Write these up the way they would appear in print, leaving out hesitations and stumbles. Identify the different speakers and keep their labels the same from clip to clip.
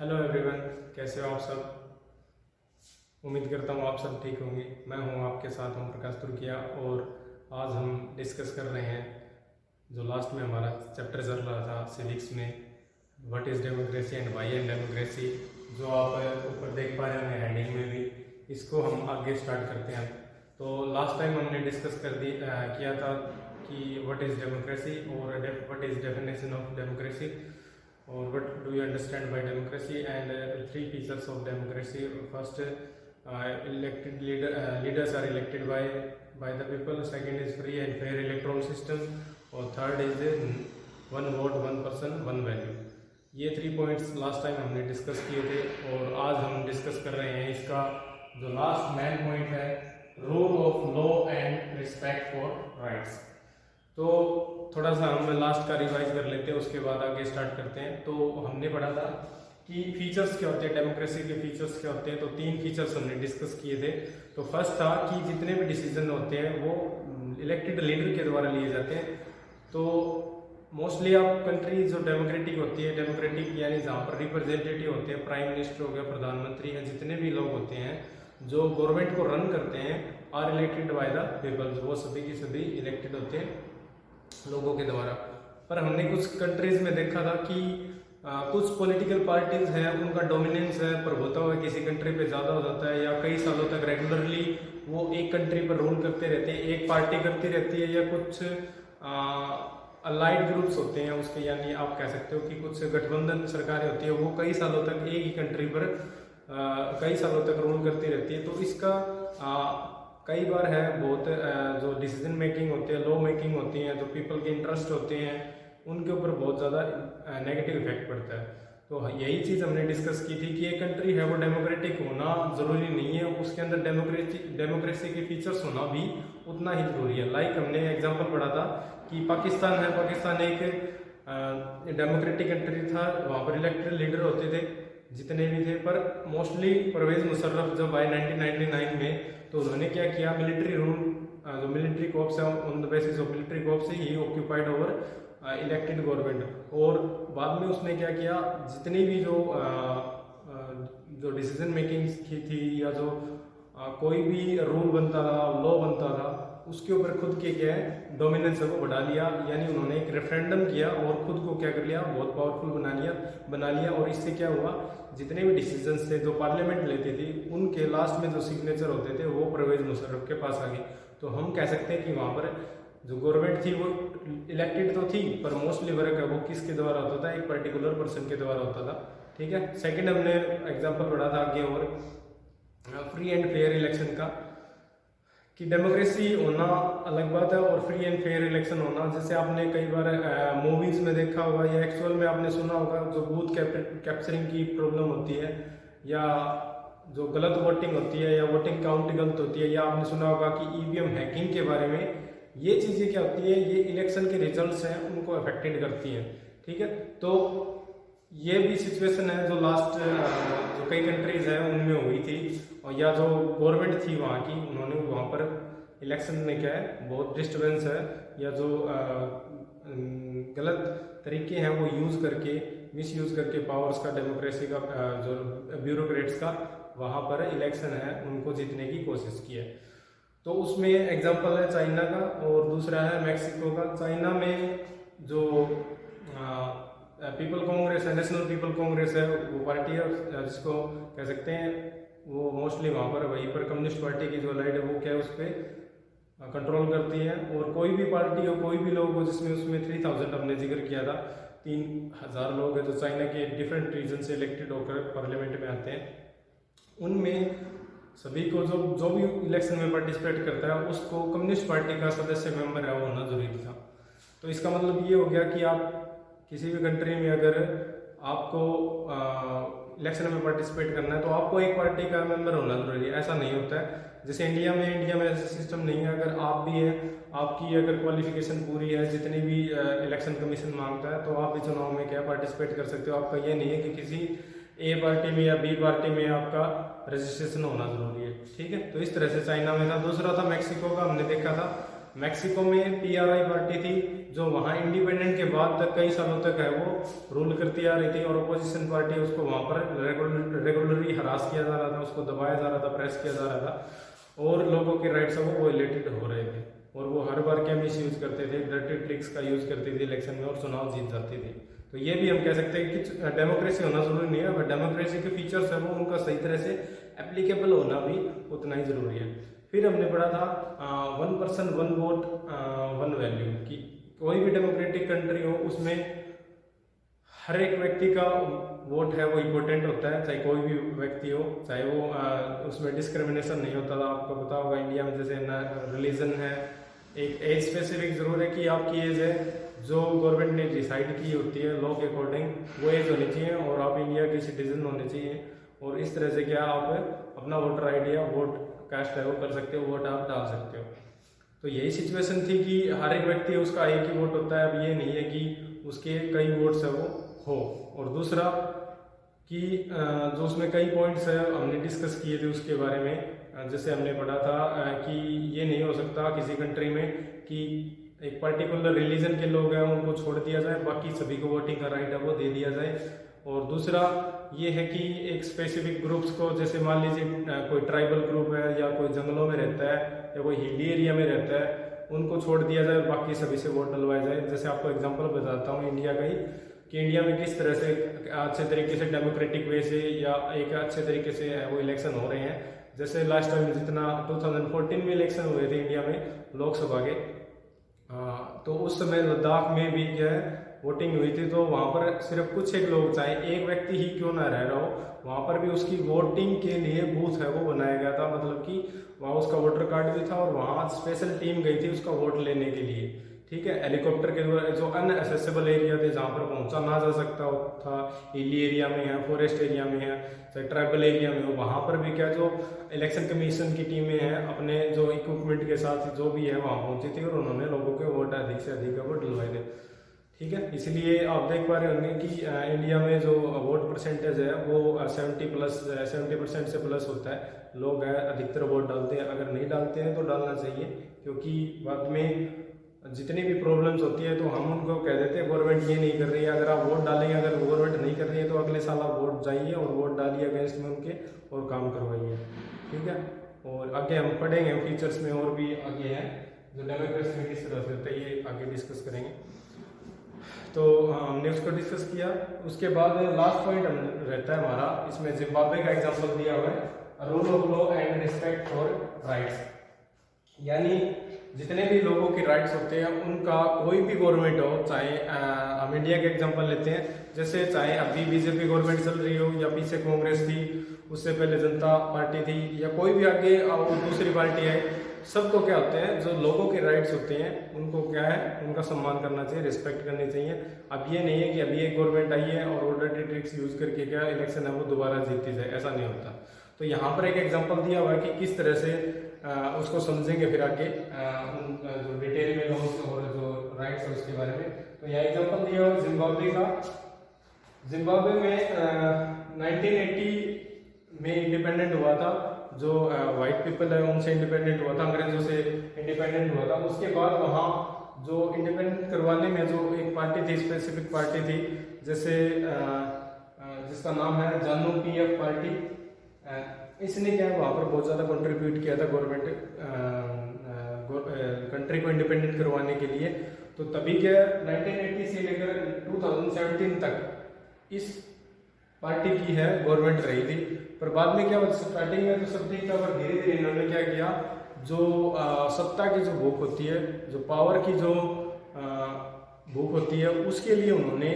Speaker 1: Hello everyone, कैसे हो आप सब। उम्मीद करता हूँ आप सब ठीक होंगे। मैं हूँ आपके साथ हूँ प्रकाश तुर्किया और आज हम डिस्कस कर रहे हैं जो लास्ट में हमारा चैप्टर चल रहा था सिविक्स में, what is democracy and why and democracy, जो आप ऊपर देख पा रहे हैं हेडिंग में भी। इसको हम आगे स्टार्ट करते हैं। तो लास्ट टाइम हमने डिस्कस किया था कि व्हाट इज़ डेमोक्रेसी और what is definition of democracy or what do you understand by democracy and three features of democracy. First, leaders are elected by the people. Second is free and fair electoral system और third is one vote one person one value. ये 3 points last time हमने discuss किए थे और आज हम discuss कर रहे हैं इसका जो लास्ट मेन पॉइंट है, rule of law and respect for rights. तो थोड़ा सा हम लास्ट का रिवाइज कर लेते हैं, उसके बाद आगे स्टार्ट करते हैं। तो हमने पढ़ा था कि फीचर्स क्या होते हैं, डेमोक्रेसी के फीचर्स क्या होते हैं। तो 3 फीचर्स हमने डिस्कस किए थे। तो फर्स्ट था कि जितने भी डिसीजन होते हैं वो इलेक्टेड लीडर के द्वारा लिए जाते हैं। तो मोस्टली आप कंट्री जो डेमोक्रेटिक होती है, डेमोक्रेटिक यानी जहाँ पर रिप्रेजेंटेटिव होते हैं, प्राइम मिनिस्टर हो गया, प्रधानमंत्री है, जितने भी लोग होते हैं जो गवर्नमेंट को रन करते हैं, are elected by the people. वो सभी की सभी इलेक्टेड होते हैं लोगों के द्वारा। पर हमने कुछ कंट्रीज में देखा था कि कुछ पॉलिटिकल पार्टीज हैं, उनका डोमिनेंस है, प्रभुत्व है किसी कंट्री पे ज़्यादा हो जाता है, या कई सालों तक रेगुलरली वो एक कंट्री पर रूल करते रहते हैं, एक पार्टी करती रहती है, या कुछ अलाइड ग्रुप्स होते हैं उसके, यानी आप कह सकते हो कि कुछ गठबंधन सरकारें होती है, वो कई सालों तक एक ही कंट्री पर कई सालों तक रूल करती रहती है। तो इसका कई बार है बहुत जो डिसीजन मेकिंग होती है, लॉ मेकिंग होती है, जो पीपल के इंटरेस्ट होते हैं, उनके ऊपर बहुत ज़्यादा नेगेटिव इफेक्ट पड़ता है। तो यही चीज़ हमने डिस्कस की थी कि एक कंट्री है वो डेमोक्रेटिक होना ज़रूरी नहीं है, उसके अंदर डेमोक्रेसी के फीचर्स होना भी उतना ही ज़रूरी है। लाइक हमने एग्जांपल पढ़ा था कि पाकिस्तान है, पाकिस्तान एक डेमोक्रेटिक कंट्री था, वहाँ पर इलेक्टेड लीडर होते थे जितने भी थे। पर मोस्टली परवेज मुशर्रफ जब आए 1999 में, तो उन्होंने क्या किया, मिलिट्री रूल, जो मिलिट्री कोर्प्स है, on the basis of military corpse he occupied over elected government. और बाद में उसने क्या किया, जितनी भी जो डिसीजन मेकिंग की थी, या जो कोई भी रूल बनता था, लॉ बनता था, उसके ऊपर खुद के क्या है डोमिनेंस है वो बढ़ा लिया। यानी उन्होंने एक रेफरेंडम किया और खुद को क्या कर लिया, बहुत पावरफुल बना लिया। और इससे क्या हुआ, जितने भी डिसीजंस थे जो पार्लियामेंट लेती थी, उनके लास्ट में जो सिग्नेचर होते थे वो परवेज मुशर्रफ के पास आ गए। तो हम कह सकते हैं कि वहाँ पर जो गवर्नमेंट थी वो इलेक्टेड तो थी, पर मोस्टली वर्क है वो किसके द्वारा होता था, एक पर्टिकुलर पर्सन के द्वारा होता था। ठीक है। सेकेंड हमने एग्जाम्पल पढ़ा था आगे और फ्री एंड फेयर इलेक्शन का, कि डेमोक्रेसी होना अलग बात है और फ्री एंड फेयर इलेक्शन होना, जैसे आपने कई बार मूवीज में देखा होगा या एक्चुअल में आपने सुना होगा, जो बूथ कैप्चरिंग की प्रॉब्लम होती है, या जो गलत वोटिंग होती है, या वोटिंग काउंट गलत होती है, या आपने सुना होगा कि ईवीएम हैकिंग के बारे में। ये चीज़ें क्या होती है, ये इलेक्शन के रिजल्ट्स हैं उनको अफेक्टेड करती हैं। ठीक है। तो ये भी सिचुएशन है जो लास्ट जो कई कंट्रीज हैं उनमें हुई थी, और या जो गवर्नमेंट थी वहाँ की, उन्होंने वहाँ पर इलेक्शन में क्या है बहुत डिस्टर्बेंस है, या जो गलत तरीके हैं वो यूज़ करके, मिस यूज़ करके पावर्स का, डेमोक्रेसी का, जो ब्यूरोक्रेट्स का वहाँ पर इलेक्शन है उनको जीतने की कोशिश की है। तो उसमें एग्जाम्पल है चाइना का और दूसरा है मैक्सिको का। चाइना में जो पीपल कांग्रेस है, नेशनल पीपल कांग्रेस है, वो पार्टी है जिसको कह सकते हैं वो मोस्टली वहाँ पर वहीं पर कम्युनिस्ट पार्टी की जो लाइड है वो क्या है उस पर कंट्रोल करती है। और कोई भी पार्टी हो, कोई भी लोग हो, जिसमें उसमें 3000 हमने जिक्र किया था, 3000 लोग हैं जो चाइना के डिफरेंट रीजन से इलेक्टेड होकर पार्लियामेंट में आते हैं। उनमें सभी को जो भी इलेक्शन में पार्टिसिपेट करता है उसको कम्युनिस्ट पार्टी का सदस्य मेंबर है वो होना जरूरी था। तो इसका मतलब ये हो गया कि आप किसी भी कंट्री में अगर आपको इलेक्शन में पार्टिसिपेट करना है तो आपको एक पार्टी का मेंबर होना जरूरी है। ऐसा नहीं होता है जैसे इंडिया में ऐसा सिस्टम नहीं है। अगर आप भी है, आपकी अगर क्वालिफिकेशन पूरी है, जितनी भी इलेक्शन कमीशन मांगता है, तो आप भी चुनाव में क्या पार्टिसिपेट कर सकते हो। आपका ये नहीं है कि किसी ए पार्टी में या बी पार्टी में आपका रजिस्ट्रेशन होना जरूरी है। ठीक है। तो इस तरह से चाइना में था। दूसरा था मैक्सिको का, हमने देखा था मैक्सिको में पीआरआई पार्टी थी जो वहाँ इंडिपेंडेंट के बाद तक कई सालों तक है वो रूल करती आ रही थी, और अपोजिशन पार्टी उसको वहाँ पर रेगुलरली हरास किया जा रहा था, उसको दबाया जा रहा था, प्रेस किया जा रहा था, और लोगों के राइट्स है वो वायलेटेड हो रहे थे, और वो हर बार क्या मिस यूज करते थे, डर्टी ट्रिक्स का यूज करती थी इलेक्शन में और चुनाव जीत जाती थी। तो ये भी हम कह सकते हैं कि डेमोक्रेसी होना जरूरी नहीं है, बट डेमोक्रेसी के फीचर्स है वो उनका सही तरह से एप्लीकेबल होना भी उतना ही जरूरी है। फिर हमने पढ़ा था 1 पर्सन 1 वोट 1 वैल्यू की कोई भी डेमोक्रेटिक कंट्री हो उसमें हर एक व्यक्ति का वोट है वो इम्पोर्टेंट होता है, चाहे कोई भी व्यक्ति हो, चाहे वो उसमें डिस्क्रिमिनेशन नहीं होता था। आपको पता होगा इंडिया में जैसे रिलीजन है, एक एज स्पेसिफिक जरूर है कि आपकी एज है जो गवर्नमेंट ने डिसाइड की होती है लॉ के अकॉर्डिंग, वो एज होनी चाहिए और आप इंडिया के सिटीजन होने चाहिए, और इस तरह से क्या आप अपना वोटर आईडी या वोट कास्ट है वो कर सकते हो, वोट आप डाल सकते हो। तो यही सिचुएशन थी कि हर एक व्यक्ति उसका एक ही वोट होता है। अब ये नहीं है कि उसके कई वोट्स है वो हो। और दूसरा कि जो उसमें कई पॉइंट्स है हमने डिस्कस किए थे उसके बारे में, जैसे हमने पढ़ा था कि ये नहीं हो सकता किसी कंट्री में कि एक पर्टिकुलर रिलीजन के लोग हैं उनको छोड़ दिया जाए, बाकी सभी को वोटिंग का राइट है वो दे दिया जाए। और दूसरा ये है कि एक स्पेसिफिक ग्रुप्स को, जैसे मान लीजिए कोई ट्राइबल ग्रुप है या कोई जंगलों में रहता है या कोई हिली एरिया में रहता है, उनको छोड़ दिया जाए, बाकी सभी से वोट डलवाया जाए। जैसे आपको एग्जांपल बताता हूँ इंडिया का ही, कि इंडिया में किस तरह से अच्छे तरीके से डेमोक्रेटिक वे से या एक अच्छे तरीके से वो इलेक्शन हो रहे हैं। जैसे लास्ट टाइम जितना 2014 में इलेक्शन हुए थे इंडिया में लोकसभा के, तो उस समय लद्दाख में भी क्या है वोटिंग हुई थी, तो वहाँ पर सिर्फ कुछ एक लोग, चाहे एक व्यक्ति ही क्यों ना रह रहा हो, वहाँ पर भी उसकी वोटिंग के लिए बूथ है वो बनाया गया था। मतलब कि वहाँ उसका वोटर कार्ड भी था और वहाँ स्पेशल टीम गई थी उसका वोट लेने के लिए। ठीक है, हेलीकॉप्टर के द्वारा जो अनएसेसेबल एरिया थे जहाँ पर पहुँचा ना जा सकता था, हिली एरिया में है, फॉरेस्ट एरिया में है, चाहे ट्राइबल एरिया में हो, वहाँ पर भी क्या जो इलेक्शन कमीशन की टीमें हैं अपने जो इक्विपमेंट के साथ जो भी है वहाँ पहुँची थी और उन्होंने लोगों के वोट अधिक से अधिक वोट डलवाए थे। ठीक है, इसलिए आप देख पा रहे होंगे कि इंडिया में जो वोट परसेंटेज है वो 70% से प्लस होता है। लोग है अधिकतर वोट डालते हैं, अगर नहीं डालते हैं तो डालना चाहिए, क्योंकि बाद में जितनी भी प्रॉब्लम्स होती है तो हम उनको कह देते हैं गवर्नमेंट ये नहीं कर रही है, अगर आप वोट डालेंगे, अगर गवर्नमेंट नहीं कर रही है तो अगले साल आप वोट जाइए और वोट डालिए अगेंस्ट में उनके और काम करवाइए। ठीक है, और आगे हम पढ़ेंगे फीचर्स में और भी आगे हैं जो डेमोक्रेसी में किस तरह से होता है, ये आगे डिस्कस करेंगे। तो हमने उसको डिस्कस किया। उसके बाद लास्ट पॉइंट रहता है हमारा, इसमें जिम्बाब्वे का एग्जांपल दिया हुआ है, rule of law and respect for rights. यानी जितने भी लोगों के राइट्स होते हैं उनका कोई भी गवर्नमेंट हो, चाहे हम इंडिया के एग्जांपल लेते हैं, जैसे चाहे अभी बीजेपी गवर्नमेंट चल रही हो या पीछे कांग्रेस थी, उससे पहले जनता पार्टी थी या कोई भी आगे दूसरी पार्टी है, सबको क्या होते हैं जो लोगों के राइट्स होते हैं उनको क्या है उनका सम्मान करना चाहिए, रिस्पेक्ट करनी चाहिए। अब ये नहीं है कि अभी एक गवर्नमेंट आई है और ऑलरेडी ट्रिक्स यूज करके क्या इलेक्शन है वो दोबारा जीती जाए, ऐसा नहीं होता। तो यहाँ पर एक एग्जांपल दिया हुआ है कि किस तरह से उसको समझेंगे फिर आगे जो डिटेल में लॉस और जो राइट्स है उसके बारे में। तो यहाँ एग्जांपल दिया हुआ जिम्बाब्वे का। जिम्बाब्वे में 1980 में इंडिपेंडेंट हुआ था, जो वाइट पीपल है उनसे इंडिपेंडेंट हुआ था, अंग्रेजों से इंडिपेंडेंट हुआ था। उसके बाद वहाँ जो इंडिपेंडेंट करवाने में जो एक पार्टी थी, स्पेसिफिक पार्टी थी, जैसे जिसका नाम है जानू पीएफ पार्टी, इसने क्या है वहाँ पर बहुत ज़्यादा कंट्रीब्यूट किया था गवर्नमेंट कंट्री को इंडिपेंडेंट करवाने के लिए। तो तभी क्या 1980 से लेकर 2017 तक इस पार्टी की है गवर्नमेंट रही थी। पर बाद में क्या हुआ, स्टार्टिंग में तो सब ठीक था, पर धीरे धीरे इन्होंने क्या किया, जो सत्ता की जो भूख होती है, जो पावर की जो भूख होती है, उसके लिए उन्होंने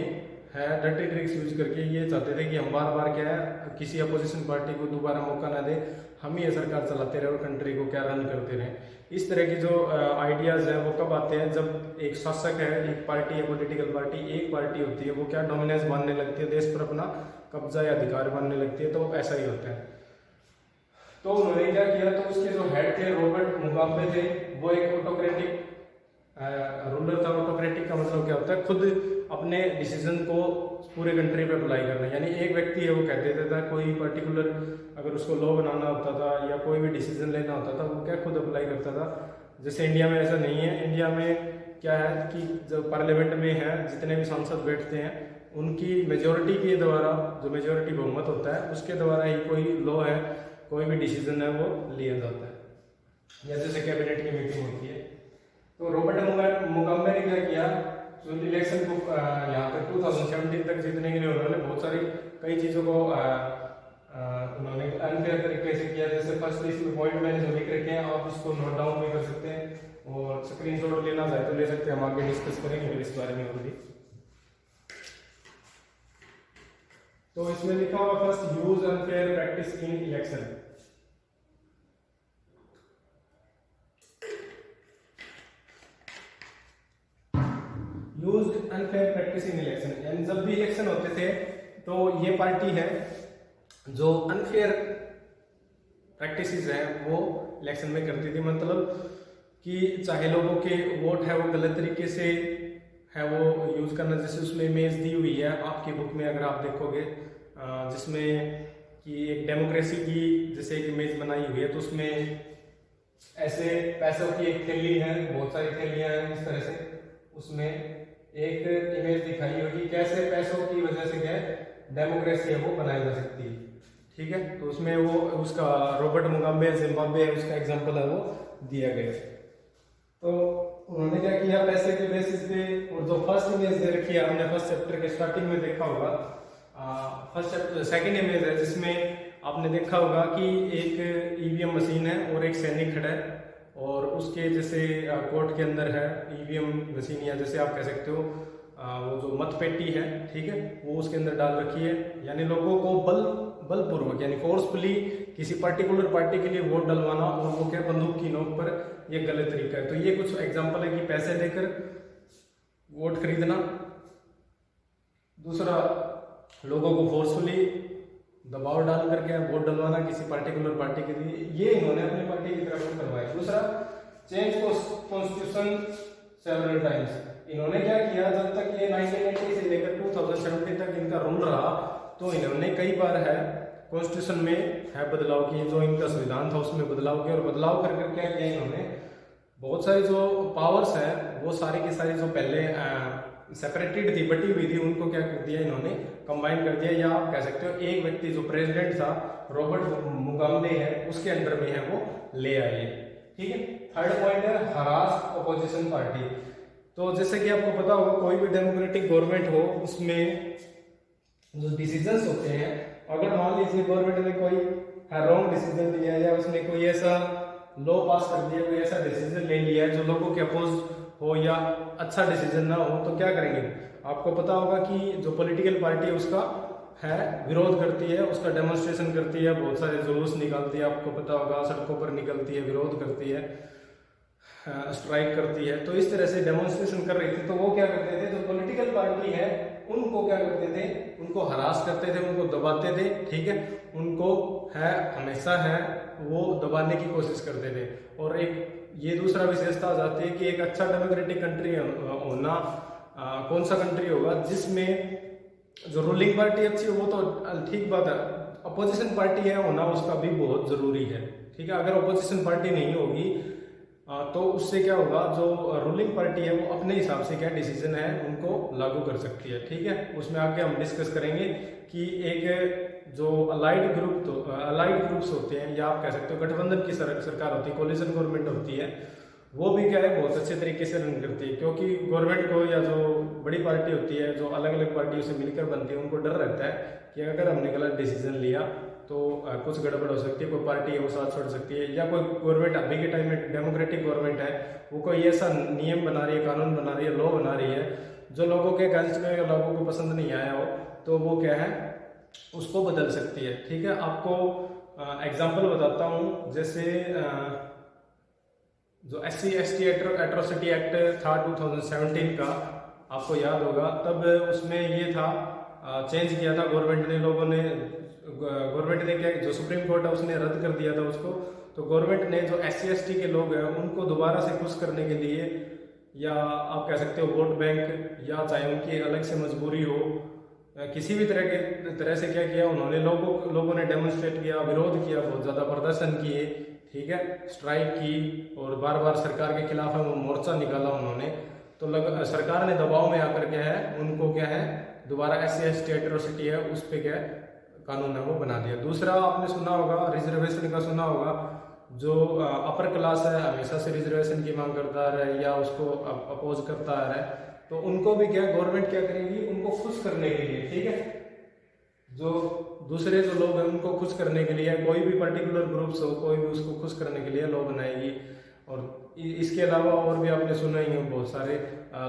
Speaker 1: है डर्टी ट्रिक्स यूज करके ये चाहते थे कि हम बार बार क्या है किसी अपोजिशन पार्टी को दोबारा मौका ना दे, हम ही ये सरकार चलाते रहे और कंट्री को क्या रन करते रहे। इस तरह के जो आइडियाज़ हैं वो कब आते हैं, जब एक शासक है, एक पार्टी है, पॉलिटिकल पार्टी, एक पार्टी होती है, वो क्या डोमिनेंस मानने लगती है, देश पर अपना कब्जा या अधिकार मानने लगती है, तो ऐसा ही होता है। तो उन्होंने क्या किया, तो उसके जो हेड थे रॉबर्ट मुगाबे थे, वो एक ऑटोक्रेटिक रूलर था। ऑटोक्रेटिक का मतलब क्या होता है, खुद अपने डिसीजन को पूरे कंट्री पे अप्लाई करना। यानी एक व्यक्ति है वो कह देता था, कोई पर्टिकुलर अगर उसको लॉ बनाना होता था या कोई भी डिसीजन लेना होता था, वो क्या खुद अप्लाई करता था। जैसे इंडिया में ऐसा नहीं है। इंडिया में क्या है कि जो पार्लियामेंट में है, जितने भी सांसद बैठते हैं उनकी मेजोरिटी के द्वारा, जो मेजोरिटी बहुमत होता है उसके द्वारा ही कोई लॉ है, कोई भी डिसीजन है वो लिया जाता है, या जैसे कैबिनेट की मीटिंग होती है। तो रॉबर्ट मुगाबे ने क्या किया, जो इलेक्शन को यहाँ पे 2017 तक जीतने के लिए उन्होंने बहुत सारी कई चीज़ों को उन्होंने अनफेयर तरीके से किया। जैसे फर्स्ट इसमें पॉइंट मैंने जो लिख रखे हैं, आप इसको नोट डाउन भी कर सकते हैं और स्क्रीनशॉट लेना चाहे तो ले सकते हैं, हम आगे डिस्कस करेंगे फिर इस बारे में और भी। तो इसमें लिखा हुआ first, use unfair practice in election. Use unfair practice in election, यानी जब भी इलेक्शन होते थे तो ये पार्टी है जो अनफेयर प्रैक्टिसेस है वो इलेक्शन में करती थी। मतलब कि चाहे लोगों के वोट है वो गलत तरीके से है वो यूज करना। जैसे उसमें इमेज दी हुई है आपकी बुक में, अगर आप देखोगे जिसमें कि एक डेमोक्रेसी की जैसे एक इमेज बनाई हुई है, तो उसमें ऐसे पैसों की एक थैली है, बहुत सारी थैलियां हैं इस तरह से, उसमें एक इमेज दिखाई होगी कैसे पैसों की वजह से क्या डेमोक्रेसी है वो बनाई जा सकती है। ठीक है, तो उसमें वो उसका रॉबर्ट मुगाबे जिम्बाब्वे है उसका एग्जांपल है वो दिया गया। तो उन्होंने क्या किया, पैसे के बेसिस पे, और जो फर्स्ट इमेज दे रखी है हमने फर्स्ट चैप्टर के स्टार्टिंग में देखा होगा, फर्स्ट चैप्टर सेकंड इमेज है जिसमें आपने देखा होगा कि एक ईवीएम मशीन है और एक सैनिक खड़ा है, और उसके जैसे कोर्ट के अंदर है ईवीएम मशीन, या जैसे आप कह सकते हो वो जो मतपेटी है, ठीक है, वो उसके अंदर डाल रखी है। यानी लोगों को बलपूर्वक यानी फोर्सफुली किसी पर्टिकुलर पार्टी के लिए वोट डलवाना, और वो क्या बंदूक की नोक पर, ये गलत तरीका है। तो ये कुछ एग्जांपल है कि पैसे देकर वोट खरीदना, दूसरा लोगों को फोर्सफुली दबाव डाल करके वोट डलवाना किसी पर्टिकुलर पार्टी के लिए, ये इन्होंने अपनी पार्टी की तरफ करवाया। दूसरा, चेंज कॉन्स्टिट्यूशन सेवरल टाइम्स, इन्होंने क्या किया, जब तक ये 1980 से लेकर 2017 तक इनका रूल रहा, तो इन्होंने कई बार है कॉन्स्टिट्यूशन में है बदलाव किए, जो इनका संविधान था उसमें बदलाव किया, और बदलाव कर कर क्या किया इन्होंने, बहुत सारी जो पावर्स है वो सारी की सारी जो पहले सेपरेटेड थी, बटी हुई थी, उनको क्या कर दिया इन्होंने, कंबाइन कर दिया। या आप कह सकते हो एक व्यक्ति जो प्रेसिडेंट था रॉबर्ट मुगाबे है उसके अंडर में है वो ले आए। ठीक है, थर्ड पॉइंट है हरास अपोजिशन पार्टी। तो जैसे कि आपको पता होगा कोई भी डेमोक्रेटिक गवर्नमेंट हो उसमें जो डिसीजंस होते हैं, अगर मान लीजिए गवर्नमेंट ने कोई रॉन्ग डिसीजन लिया या उसने कोई ऐसा लॉ पास कर दिया, कोई ऐसा डिसीजन ले लिया है जो लोगों के अपोज हो या अच्छा डिसीजन ना हो, तो क्या करेंगे। आपको पता होगा कि जो पॉलिटिकल पार्टी है उसका है विरोध करती है, उसका डेमोन्स्ट्रेशन करती है, बहुत सारे जुलूस निकालती है, आपको पता होगा सड़कों पर निकलती है, विरोध करती है, स्ट्राइक करती है। तो इस तरह से डेमोन्स्ट्रेशन कर रही थी, तो वो क्या करते थे, जो पॉलिटिकल पार्टी है उनको क्या करते थे, उनको हरास करते थे, उनको दबाते थे। ठीक है, उनको है हमेशा है वो दबाने की कोशिश करते थे। और एक ये दूसरा विशेषता आ जाती है कि एक अच्छा डेमोक्रेटिक कंट्री होना कौन सा कंट्री होगा जिसमें जो रूलिंग पार्टी अच्छी हो, वो तो ठीक बात है, अपोजिशन पार्टी है होना उसका भी बहुत जरूरी है। ठीक है, अगर अपोजिशन पार्टी नहीं होगी तो उससे क्या होगा, जो रूलिंग पार्टी है वो अपने हिसाब से क्या डिसीजन है उनको लागू कर सकती है। ठीक है, उसमें आगे हम डिस्कस करेंगे कि एक जो अलाइड ग्रुप्स होते हैं, या आप कह सकते हो गठबंधन की सरकार होती है, कोलिशन गवर्नमेंट होती है, वो भी क्या है बहुत अच्छे तरीके से रन करती है। क्योंकि गवर्नमेंट को या जो बड़ी पार्टी होती है, जो अलग अलग पार्टियों से मिलकर बनती है, उनको डर रहता है कि अगर हमने गलत डिसीजन लिया तो कुछ गड़बड़ हो सकती है, कोई पार्टी है वो साथ छोड़ सकती है, या कोई गवर्नमेंट अभी के टाइम में डेमोक्रेटिक गवर्नमेंट है वो कोई ऐसा नियम बना रही है, कानून बना रही है, लॉ बना रही है जो लोगों के अगेंस्ट में, लोगों को पसंद नहीं आया हो, तो वो क्या है उसको बदल सकती है। ठीक है, आपको एग्जाम्पल बताता हूँ। जैसे जो SC/ST एट्रोसिटी एक्ट था 2017 का, आपको याद होगा, तब उसमें ये था चेंज किया था गवर्नमेंट ने, गवर्नमेंट ने क्या, जो सुप्रीम कोर्ट है उसने रद्द कर दिया था उसको। तो गवर्नमेंट ने जो SC/ST के लोग हैं उनको दोबारा से खुश करने के लिए, या आप कह सकते हो वोट बैंक, या चाहे उनकी अलग से मजबूरी हो, किसी भी तरह से क्या किया उन्होंने, लोगों ने डेमोन्स्ट्रेट किया, विरोध किया, बहुत ज़्यादा प्रदर्शन किए। ठीक है, स्ट्राइक की और बार बार सरकार के खिलाफ है वो मोर्चा निकाला उन्होंने, तो सरकार ने दबाव में आकर क्या है उनको क्या है दोबारा SC/ST एट्रोसिटी है उस पर क्या है कानून है वो बना दिया। दूसरा आपने सुना होगा रिजर्वेशन का, सुना होगा जो अपर क्लास है हमेशा से रिजर्वेशन की मांग करता आ रहा है या उसको अपोज करता आ रहा है, तो उनको भी क्या गवर्नमेंट क्या करेगी उनको खुश करने के लिए, ठीक है, जो दूसरे जो लोग हैं उनको खुश करने के लिए कोई भी पर्टिकुलर ग्रुप्स हो कोई भी उसको खुश करने के लिए लॉ बनाएगी। और इसके अलावा और भी आपने सुना ही हो बहुत सारे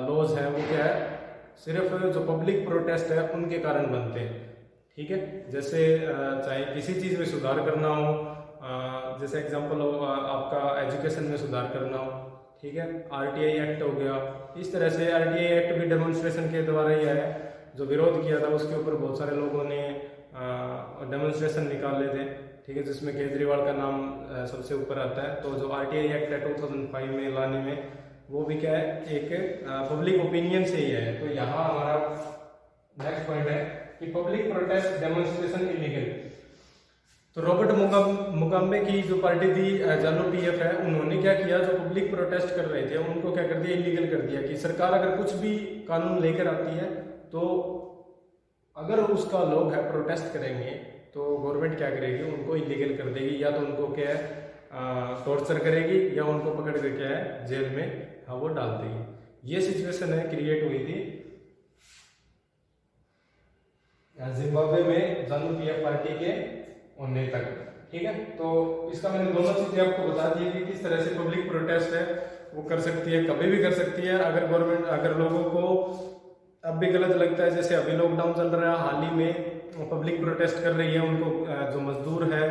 Speaker 1: लॉज हैं वो क्या है सिर्फ जो पब्लिक प्रोटेस्ट है उनके कारण बनते हैं, ठीक है। जैसे चाहे किसी चीज़ में सुधार करना हो, जैसे एग्जांपल हो आपका एजुकेशन में सुधार करना हो, ठीक है, RTI एक्ट हो गया। इस तरह से RTI एक्ट भी डेमोन्स्ट्रेशन के द्वारा ही आया, जो विरोध किया था उसके ऊपर बहुत सारे लोगों ने डेमोन्स्ट्रेशन निकाले थे, ठीक है, जिसमें केजरीवाल का नाम सबसे ऊपर आता है। तो जो RTI एक्ट है 2005 में लाने में वो भी क्या है एक पब्लिक ओपिनियन से ही है। तो यहाँ हमारा नेक्स्ट पॉइंट है कि पब्लिक प्रोटेस्ट डेमोन्स्ट्रेशन इलीगल। तो रॉबर्ट मुगाबे की जो पार्टी थी ZANU PF है, उन्होंने क्या किया जो पब्लिक प्रोटेस्ट कर रहे थे उनको क्या कर दिया इलीगल कर दिया कि सरकार अगर कुछ भी कानून लेकर आती है तो अगर उसका लोग है प्रोटेस्ट करेंगे तो गवर्नमेंट क्या करेगी उनको इलीगल कर देगी, या तो उनको क्या है टॉर्चर करेगी या उनको पकड़ कर क्या है जेल में वो डाल देगी। ये सिचुएशन है क्रिएट हुई थी जिम्बाब्वे में ZANU PF पार्टी के होने तक, ठीक है। तो इसका मैंने दोनों चीजें आपको बता दी कि किस तरह से पब्लिक प्रोटेस्ट है वो कर सकती है, कभी भी कर सकती है। अगर गवर्नमेंट अगर लोगों को अब भी गलत लगता है, जैसे अभी लॉकडाउन चल रहा है हाल ही में पब्लिक प्रोटेस्ट कर रही है, उनको जो मजदूर है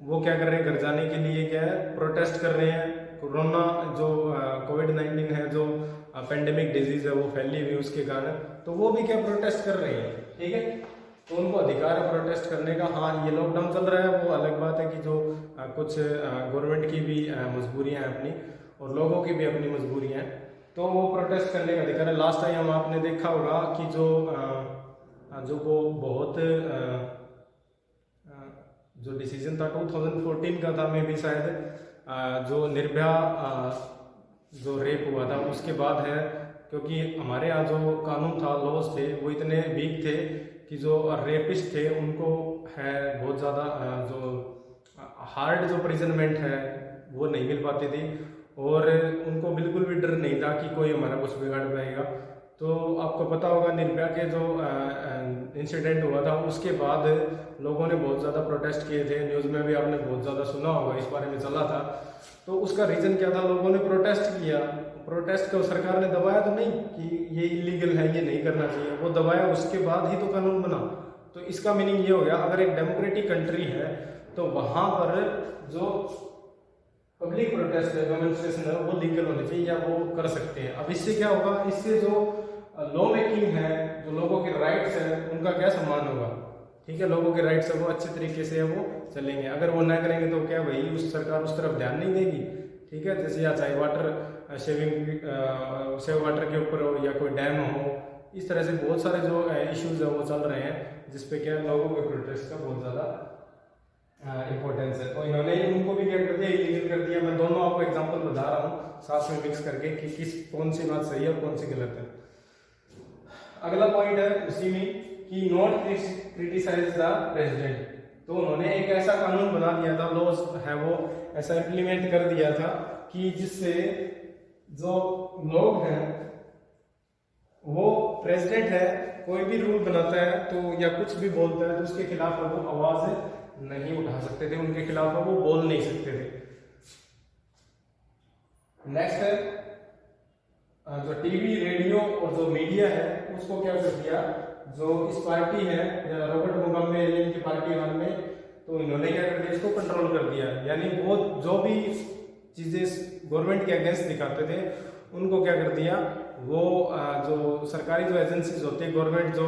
Speaker 1: वो क्या कर रहे हैं घर जाने के लिए क्या है प्रोटेस्ट कर रहे हैं। कोरोना जो COVID-19 है जो पेंडेमिक डिजीज है वो फैली हुई उसके कारण, तो वो भी क्या प्रोटेस्ट कर रहे हैं, ठीक है। तो उनको अधिकार है प्रोटेस्ट करने का। हाँ ये लॉकडाउन चल रहा है वो अलग बात है कि जो कुछ गवर्नमेंट की भी मजबूरियां हैं अपनी और लोगों की भी अपनी मजबूरियां हैं, तो वो प्रोटेस्ट करने का अधिकार है। लास्ट टाइम आपने देखा होगा कि जो वो बहुत जो डिसीजन था 2014 का था में भी शायद जो निर्भया जो रेप हुआ था उसके बाद है, क्योंकि हमारे यहाँ जो कानून था लॉज थे वो इतने वीक थे कि जो रेपिस्ट थे उनको है बहुत ज़्यादा जो हार्ड जो प्रिजनमेंट है वो नहीं मिल पाती थी और उनको बिल्कुल भी डर नहीं था कि कोई हमारा कुछ बिगाड़ पाएगा। तो आपको पता होगा निर्भया के जो इंसिडेंट हुआ था उसके बाद लोगों ने बहुत ज़्यादा प्रोटेस्ट किए थे, न्यूज़ में भी आपने बहुत ज़्यादा सुना होगा इस बारे में चला था। तो उसका रीज़न क्या था, लोगों ने प्रोटेस्ट किया, प्रोटेस्ट को सरकार ने दबाया तो नहीं कि ये इलीगल है ये नहीं करना चाहिए, वो दबाया उसके बाद ही तो कानून बना। तो इसका मीनिंग ये हो गया अगर एक डेमोक्रेटिक कंट्री है तो वहाँ पर जो पब्लिक प्रोटेस्ट है डेमोन्स्ट्रेशन है वो लीगल होने चाहिए या वो कर सकते हैं। अब इससे क्या होगा, इससे जो लॉ मेकिंग है जो लोगों के राइट्स है उनका क्या सम्मान होगा, ठीक है, लोगों के राइट्स है वो अच्छे तरीके से वो चलेंगे। अगर वो ना करेंगे तो क्या भाई उस सरकार उस तरफ ध्यान नहीं देगी, ठीक है। जैसे या चाहे वाटर सेव वाटर के ऊपर हो या कोई डैम हो, इस तरह से बहुत सारे जो इश्यूज है वो चल रहे हैं जिसपे क्या लोगों के प्रोटेस्ट का बहुत ज़्यादा इम्पोर्टेंस है। तो इन्होंने उनको भी क्या कर दिया इलीगल कर दिया। मैं दोनों आपको एग्जांपल बता रहा हूँ साथ में मिक्स करके कि कौन सी बात सही है और कौन सी गलत है। अगला पॉइंट है उसी में कि नॉट क्रिटिसाइज द प्रेसिडेंट। तो उन्होंने एक ऐसा कानून बना दिया था, लॉज है वो ऐसा इम्प्लीमेंट कर दिया था कि जिससे जो लोग हैं वो प्रेसिडेंट है कोई भी रूल बनाता है तो या कुछ भी बोलता है तो उसके खिलाफ वो आवाज नहीं उठा सकते थे, उनके खिलाफ वो बोल नहीं सकते थे। नेक्स्ट है जो टीवी रेडियो और जो मीडिया है उसको क्या कर दिया, जो इस पार्टी है रॉबर्ट मुगाबे की पार्टी हाल में, तो इन्होंने क्या कर दिया इसको कंट्रोल कर दिया। यानी वो जो भी चीजें गवर्नमेंट के अगेंस्ट दिखाते थे उनको क्या कर दिया, वो जो सरकारी जो एजेंसीज होती है गवर्नमेंट जो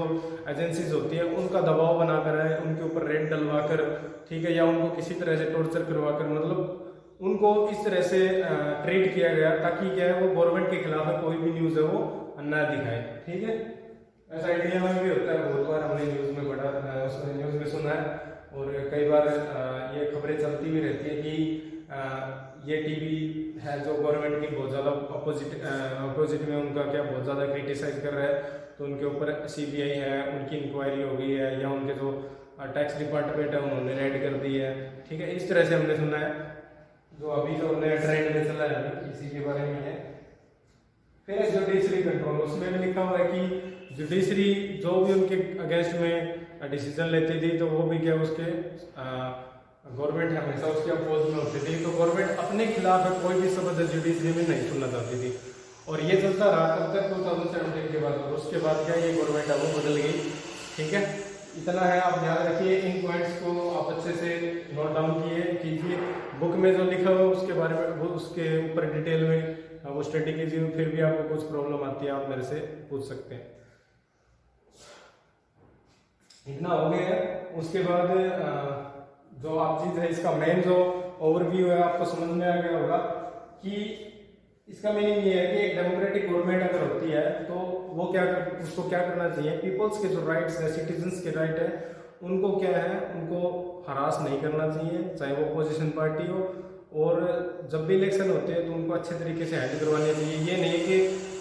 Speaker 1: एजेंसीज होती है उनका दबाव बनाकर है, उनके ऊपर रेड डलवा कर, ठीक है, या उनको किसी तरह से टॉर्चर करवा कर, मतलब उनको इस तरह से ट्रीट किया गया ताकि क्या है वो गवर्नमेंट के खिलाफ है कोई भी न्यूज़ है वो ना दिखाए, ठीक है। ऐसा इंडिया में भी होता है, बहुत बार हमने न्यूज़ में पढ़ा, उसमें न्यूज़ में सुना है और कई बार ये खबरें चलती भी रहती है कि ये टीवी है जो गवर्नमेंट की बहुत ज़्यादा अपोजिट में उनका क्या बहुत ज़्यादा क्रिटिसाइज कर रहा है, तो उनके ऊपर सीबीआई है, उनकी इंक्वायरी हो गई है, या उनके जो टैक्स डिपार्टमेंट है उन्होंने रेड कर दी है। ठीक है, इस तरह से हमने सुना है, जो अभी जो नया ट्रेंड में चला है अभी इसी के बारे में है। फिर जुडिशरी कंट्रोल, उसमें भी लिखा हुआ है कि जुडिशरी जो भी उनके अगेंस्ट में डिसीजन लेती थी तो वो भी क्या उसके गवर्नमेंट हमेशा उसके अपोज में होती थी, तो गवर्नमेंट अपने खिलाफ कोई भी शब्द जुडिशरी में नहीं सुनना चाहती थी। और ये चलता रहा तब तक 2017 के बाद, और उसके बाद क्या ये गवर्नमेंट है वो बदल गई। ठीक है, इतना है, आप ध्यान रखिए, इन पॉइंट्स को आप अच्छे से नोट डाउन कीजिए। बुक में जो लिखा हुआ उसके बारे में, वो उसके ऊपर डिटेल में वो स्टडी कीजिए। फिर भी आपको कुछ प्रॉब्लम आती है आप मेरे से पूछ सकते हैं। इतना हो गया है। उसके बाद जो आप चीज़ है, इसका मेन जो ओवरव्यू है आपको समझ में आ गया होगा कि इसका मीनिंग ये है कि एक डेमोक्रेटिक गवर्नमेंट अगर होती है तो वो उसको क्या करना चाहिए, पीपल्स के जो राइट्स है, सिटीजन्स के राइट है, उनको क्या है, उनको हरास नहीं करना चाहिए, चाहे वो अपोजिशन पार्टी हो। और जब भी इलेक्शन होते हैं तो उनको अच्छे तरीके से हैंडल करवाने चाहिए। ये नहीं कि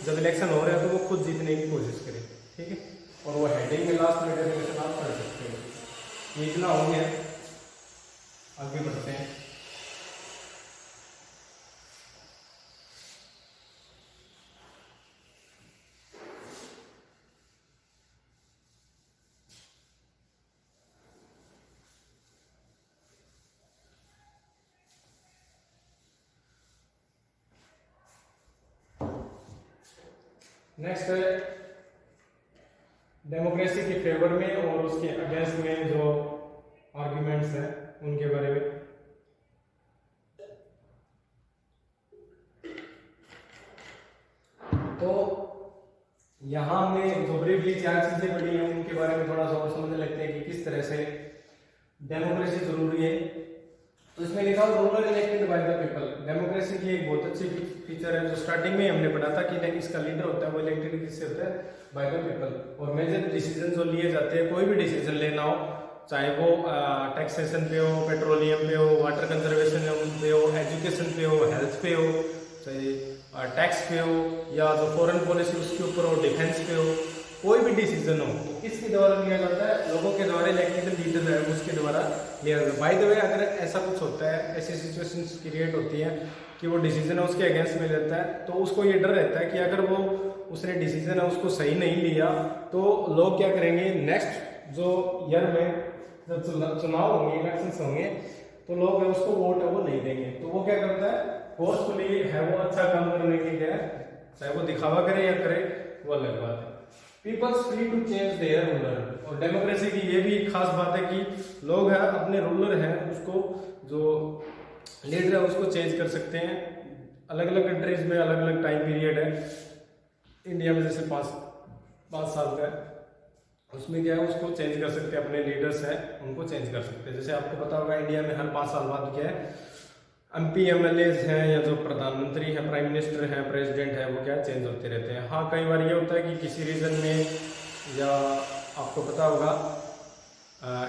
Speaker 1: जब इलेक्शन हो रहे हैं तो वो खुद जीतने की कोशिश करे। ठीक है, और वो हेडिंग में लास्ट में डेफिनेशन आप पढ़ सकते हो। ये इतना हो गया, आगे बढ़ते हैं। नेक्स्ट है डेमोक्रेसी के फेवर में और उसके अगेंस्ट में जो आर्ग्यूमेंट्स हैं उनके बारे में। तो यहाँ हमने जो ब्रीफली 4 चीजें पढ़ी हैं उनके बारे में थोड़ा सा और समझ लेते हैं कि किस तरह से डेमोक्रेसी जरूरी है। तो इसमें लिखा हुआ ruler elected by the people. Democracy की एक बहुत अच्छी फीचर है जो स्टार्टिंग में हमने पढ़ा था कि इसका लीडर होता है वो इलेक्टेड किससे होता है, बाय द पीपल। और मेजर डिसीजन जो लिए जाते हैं, कोई भी डिसीजन लेना हो, चाहे वो टैक्सेशन पे हो, पेट्रोलियम पे हो, वाटर कंजर्वेशन पे हो, एजुकेशन पे हो, हेल्थ पे हो, चाहे टैक्स पे हो, या जो फॉरेन पॉलिसी उसके ऊपर हो, डिफेंस पे हो, कोई भी डिसीजन हो तो किसके द्वारा लिया जाता है, लोगों के द्वारा, इलेक्टेड लीडर है उसके द्वारा लिया जाता है। बाय द वे, अगर ऐसा कुछ होता है, ऐसी सिचुएशंस क्रिएट होती हैं कि वो डिसीजन है उसके अगेंस्ट में लेता है, तो उसको ये डर रहता है कि अगर वो उसने डिसीजन है उसको सही नहीं लिया तो लोग क्या करेंगे, नेक्स्ट जो ईयर में जब चुनाव होंगे, इलेक्शंस होंगे, तो लोग है उसको वोट है वो नहीं देंगे। तो वो क्या करता है, फोर्सफुली है वो अच्छा काम करने के लिए, चाहे वो दिखावा करे या करे, वो अलग बात है। Peoples free to change their ruler. और डेमोक्रेसी की ये भी खास बात है कि लोग हैं अपने रूलर हैं उसको, जो लीडर है उसको चेंज कर सकते हैं। अलग अलग कंट्रीज में अलग अलग टाइम पीरियड है। इंडिया में जैसे 5 साल का है, उसमें क्या है उसको चेंज कर सकते हैं, अपने लीडर्स हैं उनको चेंज कर सकते हैं। जैसे आपको पता होगा इंडिया में हर 5 साल बाद क्या है, MP MLAs हैं या जो प्रधानमंत्री है, प्राइम मिनिस्टर है, प्रेसिडेंट है, वो क्या चेंज होते रहते हैं। हाँ, कई बार ये होता है कि किसी रीजन में, या आपको पता होगा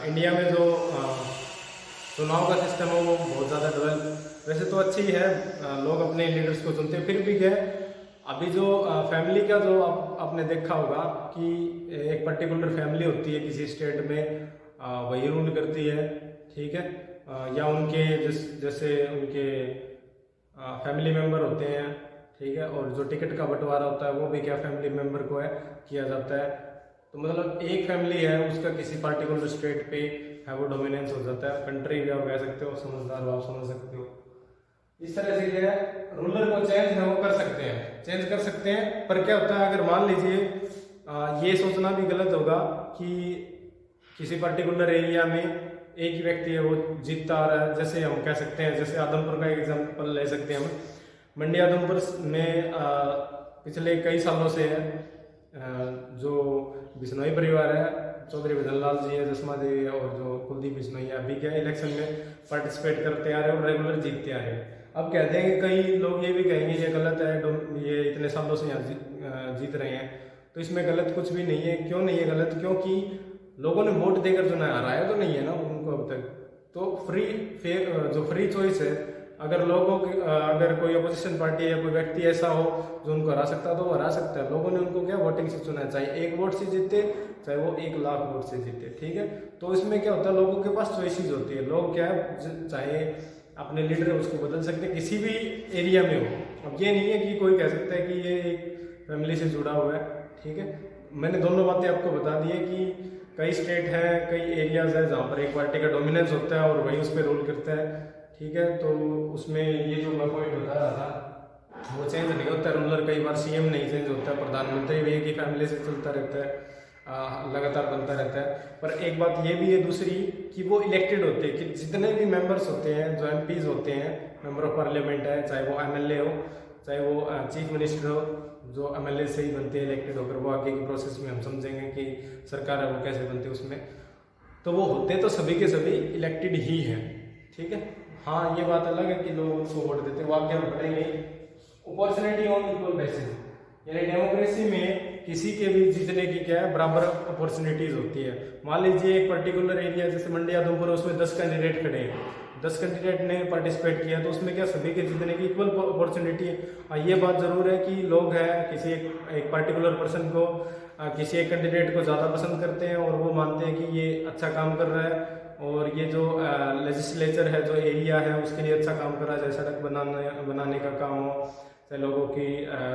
Speaker 1: इंडिया में जो चुनाव का सिस्टम है वो बहुत ज़्यादा डेवलप, वैसे तो अच्छी है, लोग अपने लीडर्स को चुनते हैं, फिर भी क्या है अभी जो फैमिली का जो आपने देखा होगा कि एक पर्टिकुलर फैमिली होती है किसी स्टेट में, वही रूल करती है। ठीक है, या उनके जैसे उनके फैमिली मेंबर होते हैं। ठीक है, और जो टिकट का बंटवारा होता है वो भी क्या फैमिली मेंबर को है किया जाता है। तो मतलब एक फैमिली है उसका किसी पर्टिकुलर स्टेट पे है वो डोमिनेंस हो जाता है। कंट्री भी आप कह सकते हो, समझदार हो आप समझ सकते हो। इस तरह से क्या है, रूलर को चेंज है वो कर सकते हैं, चेंज कर सकते हैं। पर क्या होता है, अगर मान लीजिए ये सोचना भी गलत होगा कि किसी पर्टिकुलर एरिया में एक ही व्यक्ति है वो जीतता आ रहा है। जैसे हम कह सकते हैं, जैसे आदमपुर का एग्जांपल ले सकते हैं हम। मंडी आदमपुर में पिछले कई सालों से है जो बिश्नोई परिवार है, चौधरी भजनलाल जी है, जसमा देवी है, और जो कुलदीप बिश्नोई है, अभी क्या इलेक्शन में पार्टिसिपेट करते आ रहे हैं और रेगुलर जीतते आ रहे हैं। अब कहते हैं कि कई लोग ये भी कहेंगे ये गलत है, ये इतने सालों से यहाँ जीत रहे हैं। तो इसमें गलत कुछ भी नहीं है। क्यों नहीं है गलत? क्योंकि लोगों ने वोट देकर चुना, हराया तो नहीं है ना उनको अब तक। तो जो फ्री चॉइस है, अगर अगर कोई अपोजिशन पार्टी या कोई व्यक्ति ऐसा हो जो उनको हरा सकता है तो वो हरा सकता है। लोगों ने उनको क्या वोटिंग से चुना है, चाहे 1 वोट से जीते चाहे वो 1 लाख वोट से जीते, ठीक है। तो इसमें क्या होता है, लोगों के पास चॉइसेस होती है। लोग क्या है, चाहे अपने लीडर उसको बदल सकते हैं किसी भी एरिया में हो। अब ये नहीं है कि कोई कह सकता है कि ये एक फैमिली से जुड़ा हुआ है, ठीक है। मैंने दोनों बातें आपको बता दी है कि कई स्टेट हैं, कई एरियाज है जहाँ पर एक पार्टी का डोमिनेंस होता है और वही उस पर रूल करता है, ठीक है। तो उसमें ये जो मैं पॉइंट बता रहा था वो चेंज नहीं होता है। रूलर कई बार सीएम नहीं चेंज होता है, प्रधानमंत्री भी एक ही फैमिली से चलता रहता है, लगातार बनता रहता है। पर एक बात ये भी है दूसरी कि वो इलेक्टेड होते हैं, कि जितने भी मेंबर्स होते हैं, जो एमपीज होते हैं, मेंबर ऑफ पार्लियामेंट है, चाहे वो एमएलए हो चाहे वो चीफ मिनिस्टर हो, जो एमएलए से ही बनते हैं इलेक्टेड होकर। वो आगे की प्रोसेस में हम समझेंगे कि सरकार है वो कैसे बनती है उसमें। तो वो होते तो सभी के सभी इलेक्टेड ही हैं, ठीक है। हाँ, ये बात अलग है कि लोग उसको वोट देते हैं, वो आगे हम पढ़ेंगे। अपॉर्चुनिटी ऑन इक्वल बेसिस, यानी डेमोक्रेसी में किसी के भी जीतने की क्या है, बराबर अपॉर्चुनिटीज होती है। मान लीजिए एक पर्टिकुलर एरिया जैसे मंडी आदमपुर, उसमें 10 कैंडिडेट खड़े हैं, 10 कैंडिडेट ने पार्टिसिपेट किया, तो उसमें क्या सभी के जीतने की इक्वल अपॉर्चुनिटी है। हाँ, ये बात जरूर है कि लोग हैं किसी एक पर्टिकुलर पर्सन को, किसी एक कैंडिडेट को ज़्यादा पसंद करते हैं और वो मानते हैं कि ये अच्छा काम कर रहा है और ये जो लेजिस्लेचर है, जो एरिया है, उसके लिए अच्छा काम कर रहा है, चाहे सड़क बनाने का काम हो, चाहे लोगों की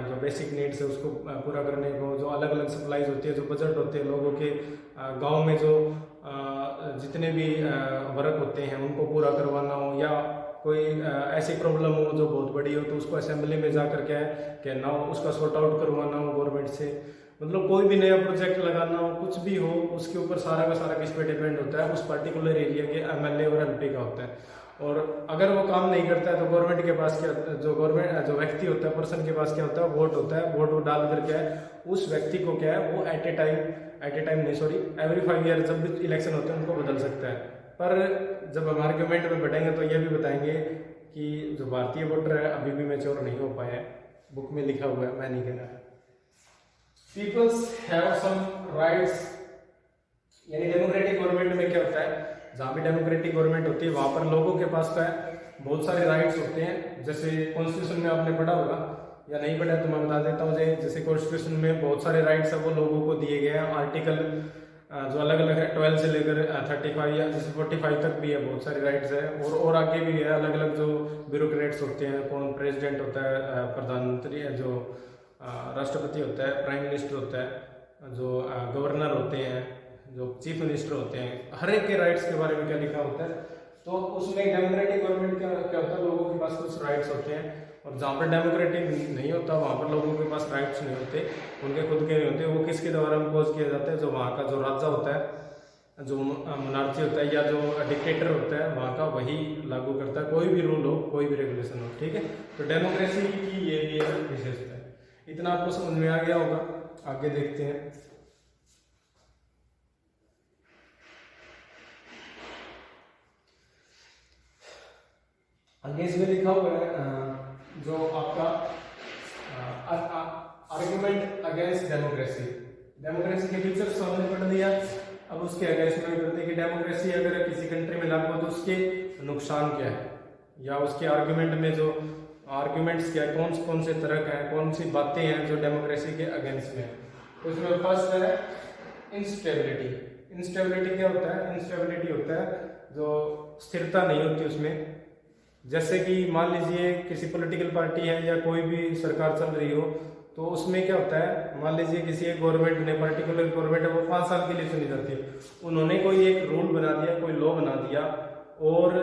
Speaker 1: जो बेसिक नीड्स है उसको पूरा करने को, जो अलग अलग सप्लाईज होती है, जो बजट होते हैं लोगों के, गांव में जो जितने भी वर्क होते हैं उनको पूरा करवाना हो, या कोई ऐसी प्रॉब्लम हो जो बहुत बड़ी हो तो उसको असेंबली में जा कर कहना हो, उसका सॉर्ट आउट करवाना हो गवर्नमेंट से। मतलब कोई भी नया प्रोजेक्ट लगाना हो, कुछ भी हो, उसके ऊपर सारा का सारा किस पे डिपेंड होता है, उस पर्टिकुलर एरिया के एमएलए और एमपी का होता है। और अगर वो काम नहीं करता है तो गवर्नमेंट के पास क्या, जो व्यक्ति होता है, पर्सन के पास क्या होता है, वोट होता है। वोट डाल कर क्या है, उस व्यक्ति को क्या है, वो एट ए टाइम नहीं, सॉरी, एवरी 5 ईयर जब भी इलेक्शन होते हैं उनको बदल सकता है। पर जब हम आर्ग्यूमेंट में बढ़ेंगे तो ये भी बताएंगे कि जो भारतीय वोटर है अभी भी मैच्योर नहीं हो पाया है। बुक में लिखा हुआ है, मैं नहीं कह रहा। पीपल्स हैव सम राइट्स, यानी डेमोक्रेटिक गवर्नमेंट में क्या होता है, जहाँ भी डेमोक्रेटिक गवर्नमेंट होती है वहां पर लोगों के पास का बहुत सारे राइट्स होते हैं। जैसे कॉन्स्टिट्यूशन में आपने पढ़ा होगा या नहीं पढ़ा तो मैं बता देता हूँ। जैसे कॉन्स्टिट्यूशन में बहुत सारे राइट्स है वो लोगों को दिए गए हैं। आर्टिकल जो अलग अलग है, 12 से लेकर 35 या जैसे 45 तक भी है, बहुत सारे राइट्स है। और आगे भी है, अलग अलग जो ब्यूरोक्रेट्स होते हैं, कौन प्रेसिडेंट होता है, प्रधानमंत्री है, जो राष्ट्रपति होता है, प्राइम मिनिस्टर होता है, जो गवर्नर होते हैं, जो चीफ मिनिस्टर होते हैं, हर एक के राइट्स के बारे में क्या लिखा होता है। तो उसमें डेमोक्रेटिक गवर्नमेंट क्या होता है, लोगों के पास कुछ राइट्स होते हैं। और जहाँ पर डेमोक्रेटिक नहीं होता वहाँ पर लोगों के पास राइट्स नहीं होते, उनके खुद के नहीं होते। वो किसके द्वारा इम्पोज किए जाते हैं, जो वहाँ का जो राजा होता है, जो मोनार्ची होता है या जो डिक्टेटर होता है वहाँ का, वही लागू करता है, कोई भी रूल हो, कोई भी रेगुलेशन हो, ठीक है। तो डेमोक्रेसी की ये भी विशेषता है। इतना आपको समझ में आ गया होगा, आगे देखते हैं। आगे इसमें लिखा हुआ है जो आपका आर्गुमेंट अगेंस्ट डेमोक्रेसी। डेमोक्रेसी के फीचर्स तो हमने पढ़ दिया, अब उसके अगेंस्ट में करते हैं कि डेमोक्रेसी अगर किसी कंट्री में लागू हो तो उसके नुकसान क्या है, या उसके आर्गुमेंट में जो आर्गुमेंट्स क्या है, कौन से तरह का है, कौन सी बातें हैं जो डेमोक्रेसी के अगेंस्ट में। तो उसमें फर्स्ट है इंस्टेबिलिटी। इंस्टेबिलिटी क्या होता है, इंस्टेबिलिटी होता है जो स्थिरता नहीं होती उसमें। जैसे कि मान लीजिए किसी पॉलिटिकल पार्टी है या कोई भी सरकार चल रही हो, तो उसमें क्या होता है, मान लीजिए किसी एक गवर्नमेंट ने, पर्टिकुलर गवर्नमेंट है, वो 5 साल के लिए चुनी जाती है। उन्होंने कोई एक रूल बना दिया, कोई लॉ बना दिया, और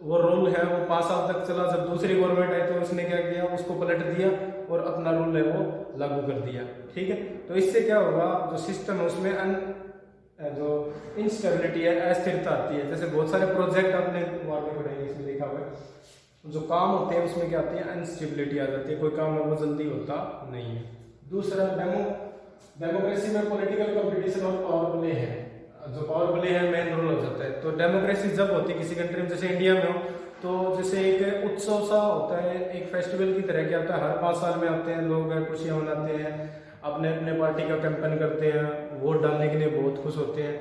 Speaker 1: वो रूल है वो 5 साल तक चला। जब दूसरी गवर्नमेंट आई तो उसने क्या किया, उसको पलट दिया और अपना रूल है वो लागू कर दिया, ठीक है। तो इससे क्या होगा, जो सिस्टम है उसमें जो इंस्टेबिलिटी है, अस्थिरता आती है। जैसे बहुत सारे प्रोजेक्ट आपने आगे पढ़ेंगे, इसमें लिखा हुआ है, जो काम होते हैं उसमें क्या आती है, अनस्टेबिलिटी आ जाती है, कोई काम है वो जल्दी होता नहीं है। दूसरा, डेमोक्रेसी में पॉलिटिकल कंपटीशन और पावर प्ले है, जो पावर प्ले है मेन रोल हो जाता है। तो डेमोक्रेसी जब होती है किसी कंट्री में, जैसे इंडिया में हो, तो जैसे एक उत्सव सा होता है, एक फेस्टिवल की तरह क्या होता है, हर 5 साल में आते हैं लोग, खुशियां मनाते हैं, अपने अपने पार्टी का कैंपेन करते हैं, वोट डालने के लिए बहुत खुश होते हैं।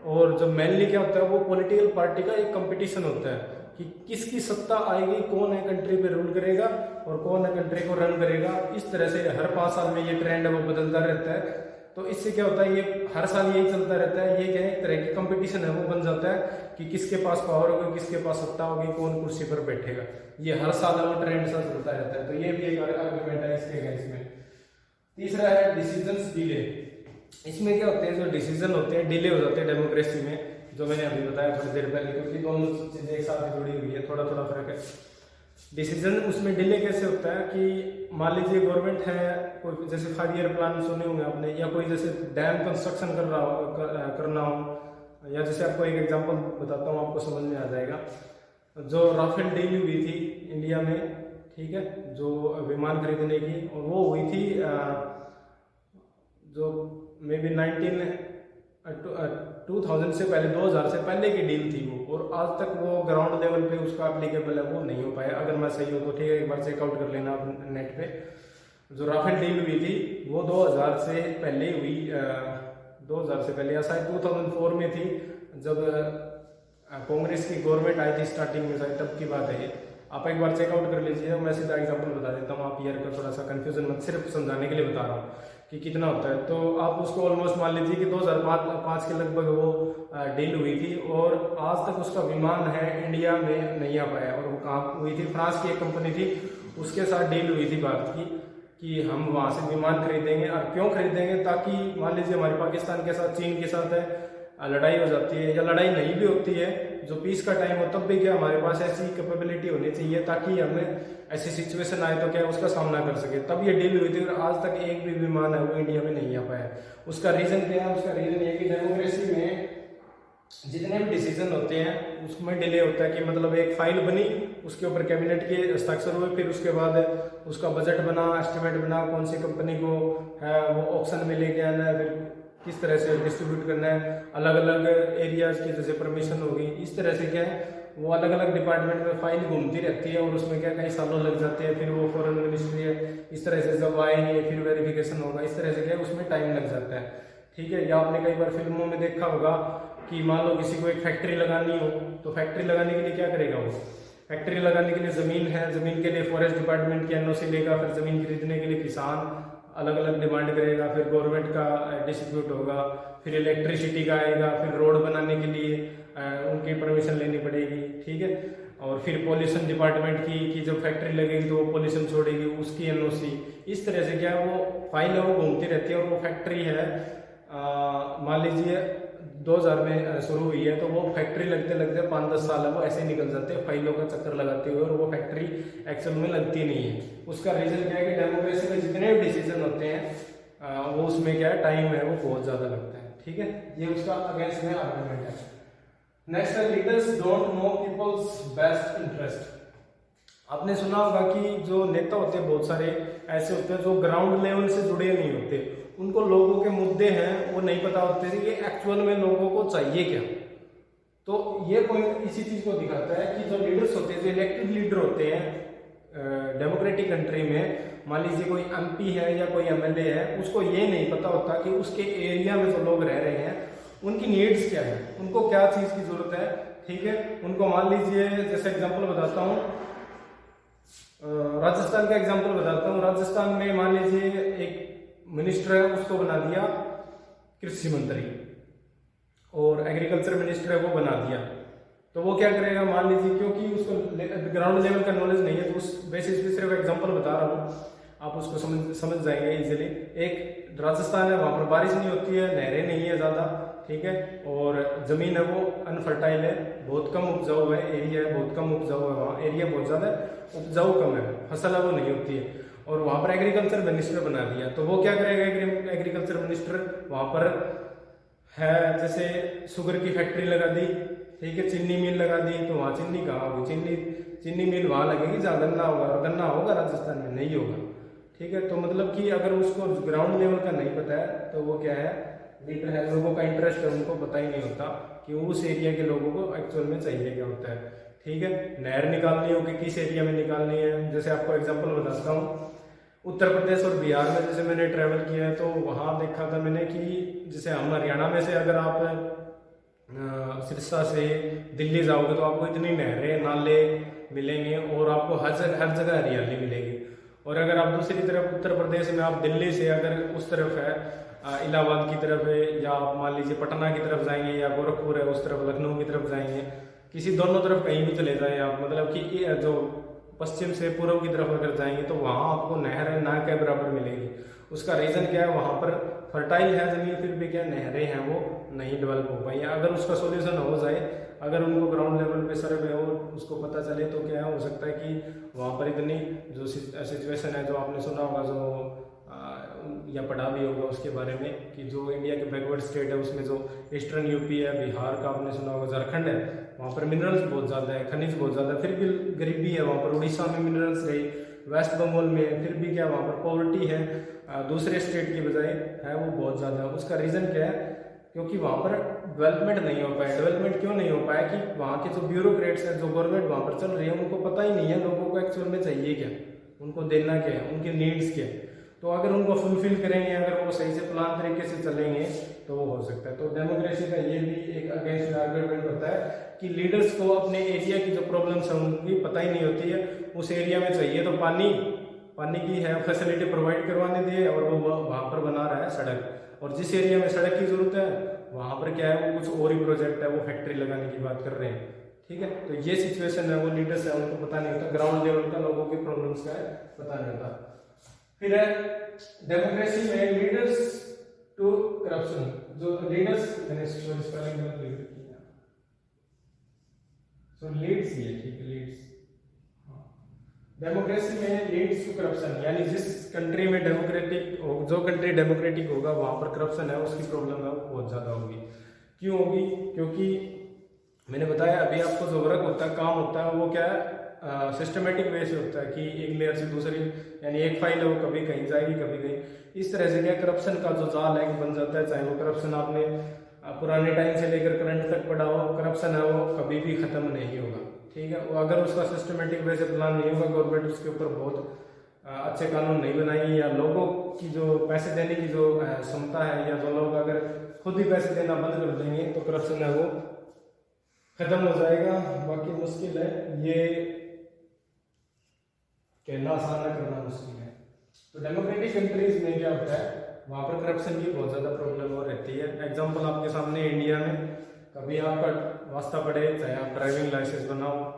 Speaker 1: और जब मेनली क्या होता है, वो पॉलिटिकल पार्टी का एक कंपटीशन होता है, कि किसकी सत्ता आएगी, कौन है कंट्री पे रूल करेगा और कौन है कंट्री को रन करेगा। इस तरह से हर 5 साल में ये ट्रेंड है वो बदलता रहता है। तो इससे क्या होता है, ये हर साल यही चलता रहता है। ये क्या है, एक तरह की कंपटीशन है वो बन जाता है कि किसके पास पावर होगी, किसके पास सत्ता होगी, कौन कुर्सी पर बैठेगा। ये हर साल वो ट्रेंड सा चलता रहता है। तो ये भी एक आर्गुमेंट है इसके अगेंस्ट में। तीसरा है डिसीजंस डिले। इसमें क्या होते हैं, जो डिसीजन होते हैं डिले हो जाते हैं डेमोक्रेसी में, जो मैंने अभी बताया थोड़ी देर पहले, क्योंकि दोनों चीजें एक साथ जुड़ी हुई है, थोड़ा थोड़ा फर्क है। डिसीजन उसमें डिले कैसे होता है कि मान लीजिए गवर्नमेंट है कोई, जैसे 5 ईयर प्लान सुने होंगे आपने, या कोई जैसे डैम कंस्ट्रक्शन करना हो, या जैसे आपको एक एग्जांपल बताता हूँ, आपको समझ में आ जाएगा। जो राफेल डील हुई थी इंडिया में, ठीक है, जो विमान खरीदने की, और वो हुई थी जो मे बी 2000 से पहले, 2000 से पहले की डील थी वो, और आज तक वो ग्राउंड लेवल पे उसका एप्लीकेबल है वो नहीं हो पाया। अगर मैं सही हूँ तो ठीक है, एक बार चेकआउट कर लेना नेट पे। जो राफेल डील हुई थी वो 2000 से पहले हुई, 2000 से पहले या शायद 2004 में थी, जब कांग्रेस की गवर्नमेंट आई थी स्टार्टिंग में, शायद तब की बात है ये। आप एक बार चेकआउट कर लीजिए। मैं सीधा एग्जांपल बता देता हूँ, आप ईयर का थोड़ा सा कंफ्यूजन मत, सिर्फ समझाने के लिए बता रहा हूँ कि कितना होता है। तो आप उसको ऑलमोस्ट मान लीजिए कि 2005 के लगभग वो डील हुई थी, और आज तक उसका विमान है इंडिया में नहीं आ पाया। और वो कहाँ हुई थी, फ्रांस की एक कंपनी थी उसके साथ डील हुई थी भारत की, कि हम वहाँ से विमान खरीदेंगे। और क्यों खरीदेंगे, ताकि मान लीजिए हमारे पाकिस्तान के साथ, चीन के साथ है, लड़ाई हो जाती है, या लड़ाई नहीं भी होती है, जो पीस का टाइम हो, तब भी क्या हमारे पास ऐसी कैपेबिलिटी होनी चाहिए ताकि हमें ऐसी सिचुएशन आए तो क्या उसका सामना कर सके। तब ये डील हुई थी, और आज तक एक भी विमान है वो इंडिया में नहीं आ पाया। उसका रीजन क्या है, उसका रीजन ये कि डेमोक्रेसी में जितने भी डिसीजन होते हैं उसमें डिले होता है। कि मतलब एक फाइल बनी, उसके ऊपर कैबिनेट के हस्ताक्षर हुए, फिर उसके बाद उसका बजट बना, एस्टिमेट बना, कौन सी कंपनी को है वो ऑक्शन में लेके आना है, फिर किस तरह से डिस्ट्रीब्यूट करना है, अलग अलग एरियाज की जैसे परमिशन होगी। इस तरह से क्या है, वो अलग अलग डिपार्टमेंट में फाइल घूमती रहती है, और उसमें क्या कई सालों लग जाते हैं। फिर वो फॉरेन मिनिस्ट्री है, इस तरह से जब आएंगे फिर वेरिफिकेशन होगा, इस तरह से क्या है उसमें टाइम लग जाता है, ठीक है। या आपने कई बार फिल्मों में देखा होगा कि मान लो किसी को एक फैक्ट्री लगानी हो, तो फैक्ट्री लगाने के लिए क्या करेगा वो, फैक्ट्री लगाने के लिए ज़मीन है, ज़मीन के लिए फॉरेस्ट डिपार्टमेंट की एनओसी लेगा, फिर ज़मीन खरीदने के लिए किसान अलग अलग डिमांड करेगा, फिर गवर्नमेंट का डिस्ट्रीब्यूट होगा, फिर इलेक्ट्रिसिटी का आएगा, फिर रोड बनाने के लिए उनकी परमिशन लेनी पड़ेगी, ठीक है। और फिर पॉल्यूशन डिपार्टमेंट की जब फैक्ट्री लगेगी तो वो पॉल्यूशन छोड़ेगी, उसकी एनओसी। इस तरह से क्या वो फाइल है वो घूमती रहती है। और वो फैक्ट्री है मान लीजिए 2000 में शुरू हुई है, तो वो फैक्ट्री लगते लगते 5-10 साल है वो ऐसे निकल जाते हैं फाइलों का चक्कर लगाते हुए, और वो फैक्ट्री एक्चुअल में लगती नहीं है। उसका रीजन क्या है कि डेमोक्रेसी में जितने भी डिसीजन होते हैं वो उसमें क्या है टाइम है वो बहुत ज़्यादा लगता है, ठीक है। ये उसका अगेंस्ट में आर्गुमेंट है। नेक्स्ट है leaders don't know peoples best interest. आपने सुना होगा कि जो नेता होते हैं बहुत सारे ऐसे होते हैं जो ग्राउंड लेवल से जुड़े नहीं होते, उनको लोगों के मुद्दे हैं वो नहीं पता होते कि एक्चुअल में लोगों को चाहिए क्या। तो ये पॉइंट इसी चीज को दिखाता है कि जो लीडर्स होते हैं, जो इलेक्टेड लीडर होते हैं डेमोक्रेटिक कंट्री में, मान लीजिए कोई एमपी है या कोई एमएलए है, उसको ये नहीं पता होता कि उसके एरिया में जो लोग रह रहे हैं उनकी नीड्स क्या है, उनको क्या चीज की जरूरत है, ठीक है। उनको मान लीजिए जैसे एग्जाम्पल बताता हूँ, राजस्थान का एग्जाम्पल बताता हूँ। राजस्थान में मान लीजिए एक मिनिस्टर है, उसको बना दिया कृषि मंत्री, और एग्रीकल्चर मिनिस्टर है वो बना दिया। तो वो क्या करेगा, मान लीजिए क्योंकि उसको ग्राउंड लेवल का नॉलेज नहीं है, तो उस बेसिस पे सिर्फ एग्जांपल बता रहा हूँ, आप उसको समझ जाएंगे इजीली। एक राजस्थान है, वहाँ पर बारिश नहीं होती है, नहरें नहीं है ज़्यादा, ठीक है, और ज़मीन है वो अनफर्टाइल है, बहुत कम उपजाऊ है, एरिया है बहुत कम उपजाऊ है, वहाँ एरिया बहुत ज़्यादा उपजाऊ कम है, फसल है वो नहीं होती है, और वहाँ पर एग्रीकल्चर मिनिस्टर बना दिया। तो वो क्या करेगा, एग्रीकल्चर मिनिस्टर वहाँ पर है, जैसे शुगर की फैक्ट्री लगा दी, ठीक है, चीनी मिल लगा दी, तो वहाँ चीनी कहाँ होगी, चीनी मिल वहाँ लगेगी जहाँ गन्ना होगा, और गन्ना होगा राजस्थान में नहीं होगा, ठीक है। तो मतलब कि अगर उसको ग्राउंड लेवल का नहीं पता है तो वो क्या है, लीडर है, लोगों का इंटरेस्ट है उनको पता ही नहीं होता कि उस एरिया के लोगों को एक्चुअल में चाहिए क्या होता है, ठीक है। नहर निकालनी होगी, किस एरिया में निकालनी है, जैसे आपको एग्जाम्पल बताता हूँ। उत्तर प्रदेश और बिहार में जैसे मैंने ट्रैवल किया है, तो वहाँ देखा था मैंने कि जैसे हम हरियाणा में से अगर आप सिरसा से दिल्ली जाओगे तो आपको इतनी नहरें नाले मिलेंगे और आपको हर जगह हरियाली मिलेगी। और अगर आप दूसरी तरफ उत्तर प्रदेश में, आप दिल्ली से अगर उस तरफ है इलाहाबाद की तरफ है, या आप मान लीजिए पटना की तरफ जाएंगे, या गोरखपुर है उस तरफ, लखनऊ की तरफ जाएंगे, किसी दोनों तरफ कहीं भी चले जाएं आप, मतलब कि जो पश्चिम से पूर्व की तरफ अगर जाएंगे तो वहाँ आपको नहर ना के बराबर मिलेगी। उसका रीज़न क्या है, वहाँ पर फर्टाइल है ज़मीन, फिर भी क्या नहरें हैं वो नहीं डेवलप हो पाई हैं। अगर उसका सोल्यूशन हो जाए, अगर उनको ग्राउंड लेवल पे सर्वे हो, उसको पता चले, तो क्या हो सकता है कि वहाँ पर इतनी जो सिचुएशन है, जो आपने सुना होगा, जो या पढ़ा भी होगा उसके बारे में, कि जो इंडिया के बैकवर्ड स्टेट है उसमें जो ईस्टर्न यूपी है, बिहार का आपने सुना होगा, झारखंड है, वहाँ पर मिनरल्स बहुत ज़्यादा है, खनिज बहुत ज़्यादा है, फिर भी गरीबी है वहाँ पर। उड़ीसा में मिनरल्स रही, वेस्ट बंगाल में, फिर भी क्या वहाँ पर पॉवर्टी है दूसरे स्टेट की बजाय है वो बहुत ज़्यादा। उसका रीज़न क्या है, क्योंकि वहाँ पर डेवलपमेंट नहीं हो पाया। डेवलपमेंट क्यों नहीं हो पाया, कि वहाँ के जो ब्यूरोक्रेट्स हैं, जो गवर्नमेंट वहाँ पर चल रही है, उनको पता ही नहीं है लोगों को एक्चुअल में चाहिए क्या, उनको देना क्या है, उनकी नीड्स क्या है। तो अगर उनको फुलफिल करेंगे, अगर वो सही से प्लान तरीके से चलेंगे तो वो हो सकता है। तो डेमोक्रेसी का ये भी एक अगेंस्ट आर्गुमेंट होता है कि लीडर्स को अपने एरिया की जो प्रॉब्लम्स हैं उनकी पता ही नहीं होती है। उस एरिया में चाहिए तो पानी की है फैसिलिटी प्रोवाइड करवाने दिए, और वो वहाँ पर बना रहा है सड़क, और जिस एरिया में सड़क की जरूरत है वहाँ पर क्या है, वो कुछ और ही प्रोजेक्ट है, वो फैक्ट्री लगाने की बात कर रहे हैं। ठीक है, तो ये सिचुएशन है, वो लीडर्स है उनको पता नहीं होता, ग्राउंड लेवल का लोगों की प्रॉब्लम्स का है पता नहीं होता। फिर है डेमोक्रेसी में लीडर्स टू करप्शन, जो लीडर्स लीड्स ही है, ठीक है, लीड्स। डेमोक्रेसी में लीड्स टू करप्शन, यानी जिस कंट्री में डेमोक्रेटिक हो, जो कंट्री डेमोक्रेटिक होगा वहां पर करप्शन है, उसकी प्रॉब्लम है बहुत ज्यादा होगी। क्यों होगी, क्योंकि मैंने बताया अभी आपको, जो वर्क होता है, काम होता है, वो क्या है सिस्टमेटिक वे से होता है, कि एक लेयर से दूसरी, यानी एक फाइल है वो कभी कहीं जाएगी कभी कहीं, इस तरह से क्या करप्शन का जो जाल है बन जाता है। चाहे वो करप्शन आपने पुराने टाइम से लेकर करंट तक पढ़ा हो, करप्शन है वो कभी भी खत्म नहीं होगा। ठीक है, वो अगर उसका सिस्टमेटिक वे से प्लान नहीं होगा, गवर्नमेंट उसके ऊपर बहुत अच्छे कानून नहीं बनाएंगे, या लोगों की जो पैसे देने की जो क्षमता है, या जो लोग अगर खुद ही पैसे देना बंद कर देंगे तो करप्शन है वो खत्म हो जाएगा। बाकी मुश्किल है, ये कहना आसान है, करना मुश्किल है। तो डेमोक्रेटिक कंट्रीज में क्या होता है, वहाँ पर करप्शन की बहुत ज़्यादा प्रॉब्लम हो रहती है। एग्जाम्पल आपके सामने इंडिया में, कभी आपका वास्ता पड़े, चाहे आप ड्राइविंग लाइसेंस बनाओ,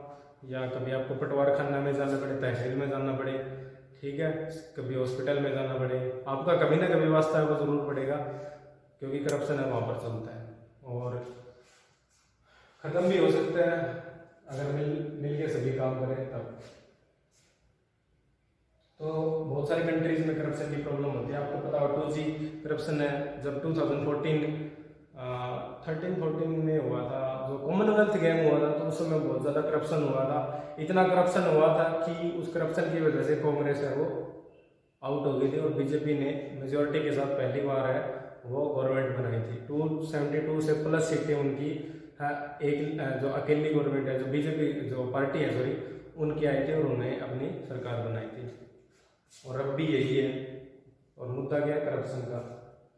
Speaker 1: या कभी आपको पटवार खाना में जाना पड़े, तहसील में जाना पड़े, ठीक है, कभी हॉस्पिटल में जाना पड़े, आपका कभी ना कभी वास्ता है वो ज़रूर पड़ेगा, क्योंकि करप्शन है वहाँ पर चलता है, और ख़त्म भी हो सकता है अगर मिल के सभी काम करें तब। तो बहुत सारी कंट्रीज में करप्शन की प्रॉब्लम होती है। आपको पता हो 2G करप्शन है, जब 2013-14 में हुआ था, जो कॉमनवेल्थ गेम हुआ था, तो उस समय बहुत ज़्यादा करप्शन हुआ था। इतना करप्शन हुआ था कि उस करप्शन की वजह से कांग्रेस है वो आउट हो गई थी, और बीजेपी ने मेजोरिटी के साथ पहली बार है वो गवर्नमेंट बनाई थी। 272 से प्लस सीटें उनकी एक जो अकेली गवर्नमेंट है, जो बीजेपी जो पार्टी है सॉरी, उनकी आई थी, और उन्होंने अपनी सरकार बनाई थी। और अब भी यही है, और मुद्दा क्या है करप्शन का।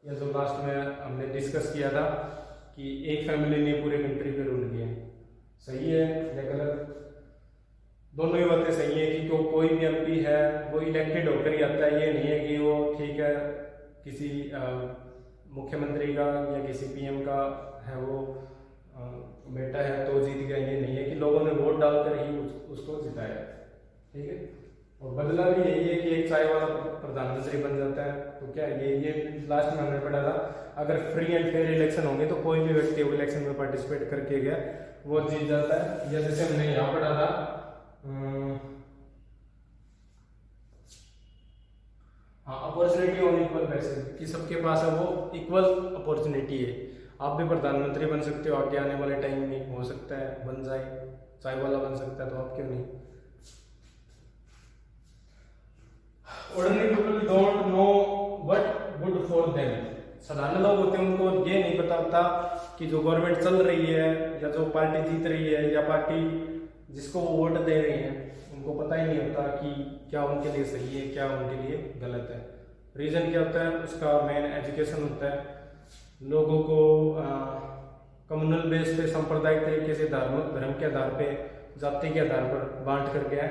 Speaker 1: या जो लास्ट में हमने डिस्कस किया था कि एक फैमिली ने पूरे कंट्री पे रूल किया, सही है या गलत? दोनों ही बातें सही है कि कोई भी एमपी है वो इलेक्टेड होकर ही आता है, ये नहीं है कि वो ठीक है किसी मुख्यमंत्री का या किसी पीएम का है वो बेटा है तो जीत गया, ये नहीं है कि लोगों ने वोट डालकर ही उसको जिताया। ठीक है, और बदला भी यही है कि एक चाय वाला प्रधानमंत्री बन जाता है। तो क्या ये लास्ट में हमने पढ़ा था, अगर फ्री एंड फेयर इलेक्शन होंगे तो कोई भी व्यक्ति वो इलेक्शन में पार्टिसिपेट करके गया वो जीत जाता है। या जैसे हमने यहाँ पढ़ा था अपॉर्चुनिटी ऑन इक्वल बेसिस, कि सबके पास है वो इक्वल अपॉर्चुनिटी है। आप भी प्रधानमंत्री बन सकते हो आगे आने वाले टाइम में, हो सकता है बन जाए, चाय वाला बन सकता है, तो आप क्यों नहीं। Ordinary people don't know what good for them. साधारण लोग होते हैं उनको ये नहीं पता होता कि जो गवर्नमेंट चल रही है या जो पार्टी जीत रही है या पार्टी जिसको वो वोट दे रही है, उनको पता ही नहीं होता कि क्या उनके लिए सही है क्या उनके लिए गलत है। रीज़न क्या होता है उसका? मेन एजुकेशन होता है। लोगों को कम्युनल बेस पे सांप्रदायिक तरीके से धर्म के आधार पे, जाति के आधार पर बांट करके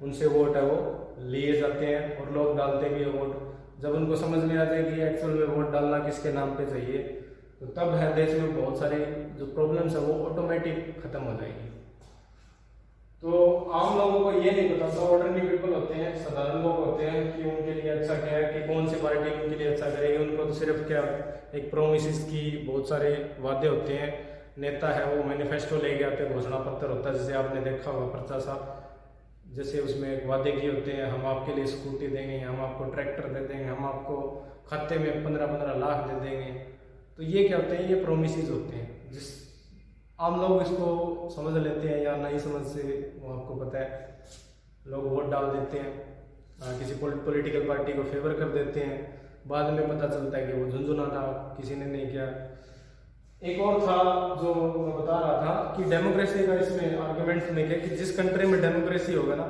Speaker 1: उनसे वोट है वो लिए जाते हैं और लोग डालते भी है वोट। जब उनको समझ में आ जाए कि एक्चुअल में वोट डालना किसके नाम पे चाहिए, तो तब है देश में बहुत सारे जो प्रॉब्लम्स है वो ऑटोमेटिक खत्म हो जाएगी। तो आम लोगों को ये नहीं पता, तो ऑर्डिनरी पीपल होते हैं, साधारण लोग होते हैं कि उनके लिए अच्छा क्या है, कि कौन सी पार्टी उनके लिए अच्छा करेगी। उनको तो सिर्फ क्या एक प्रोमिस की बहुत सारे वादे होते हैं। नेता है वो मैनिफेस्टो लेके आते हैं, घोषणा पत्र होता है, जैसे आपने देखा होगा पर्चा सा, जैसे उसमें वादे किए होते हैं, हम आपके लिए स्कूटी देंगे, हम आपको ट्रैक्टर दे देंगे, हम आपको खाते में 15-15 लाख दे देंगे। तो ये क्या होते हैं, ये प्रोमिस होते हैं। जिस आम लोग इसको समझ लेते हैं या नहीं समझ से वो आपको पता है, लोग वोट डाल देते हैं, किसी पॉलिटिकल पार्टी को फेवर कर देते हैं, बाद में पता चलता है कि वो झुंझुना था, किसी ने नहीं किया। एक और था जो मैं बता रहा था कि डेमोक्रेसी का इसमें आर्गुमेंट्स में क्या कि जिस कंट्री में डेमोक्रेसी होगा ना,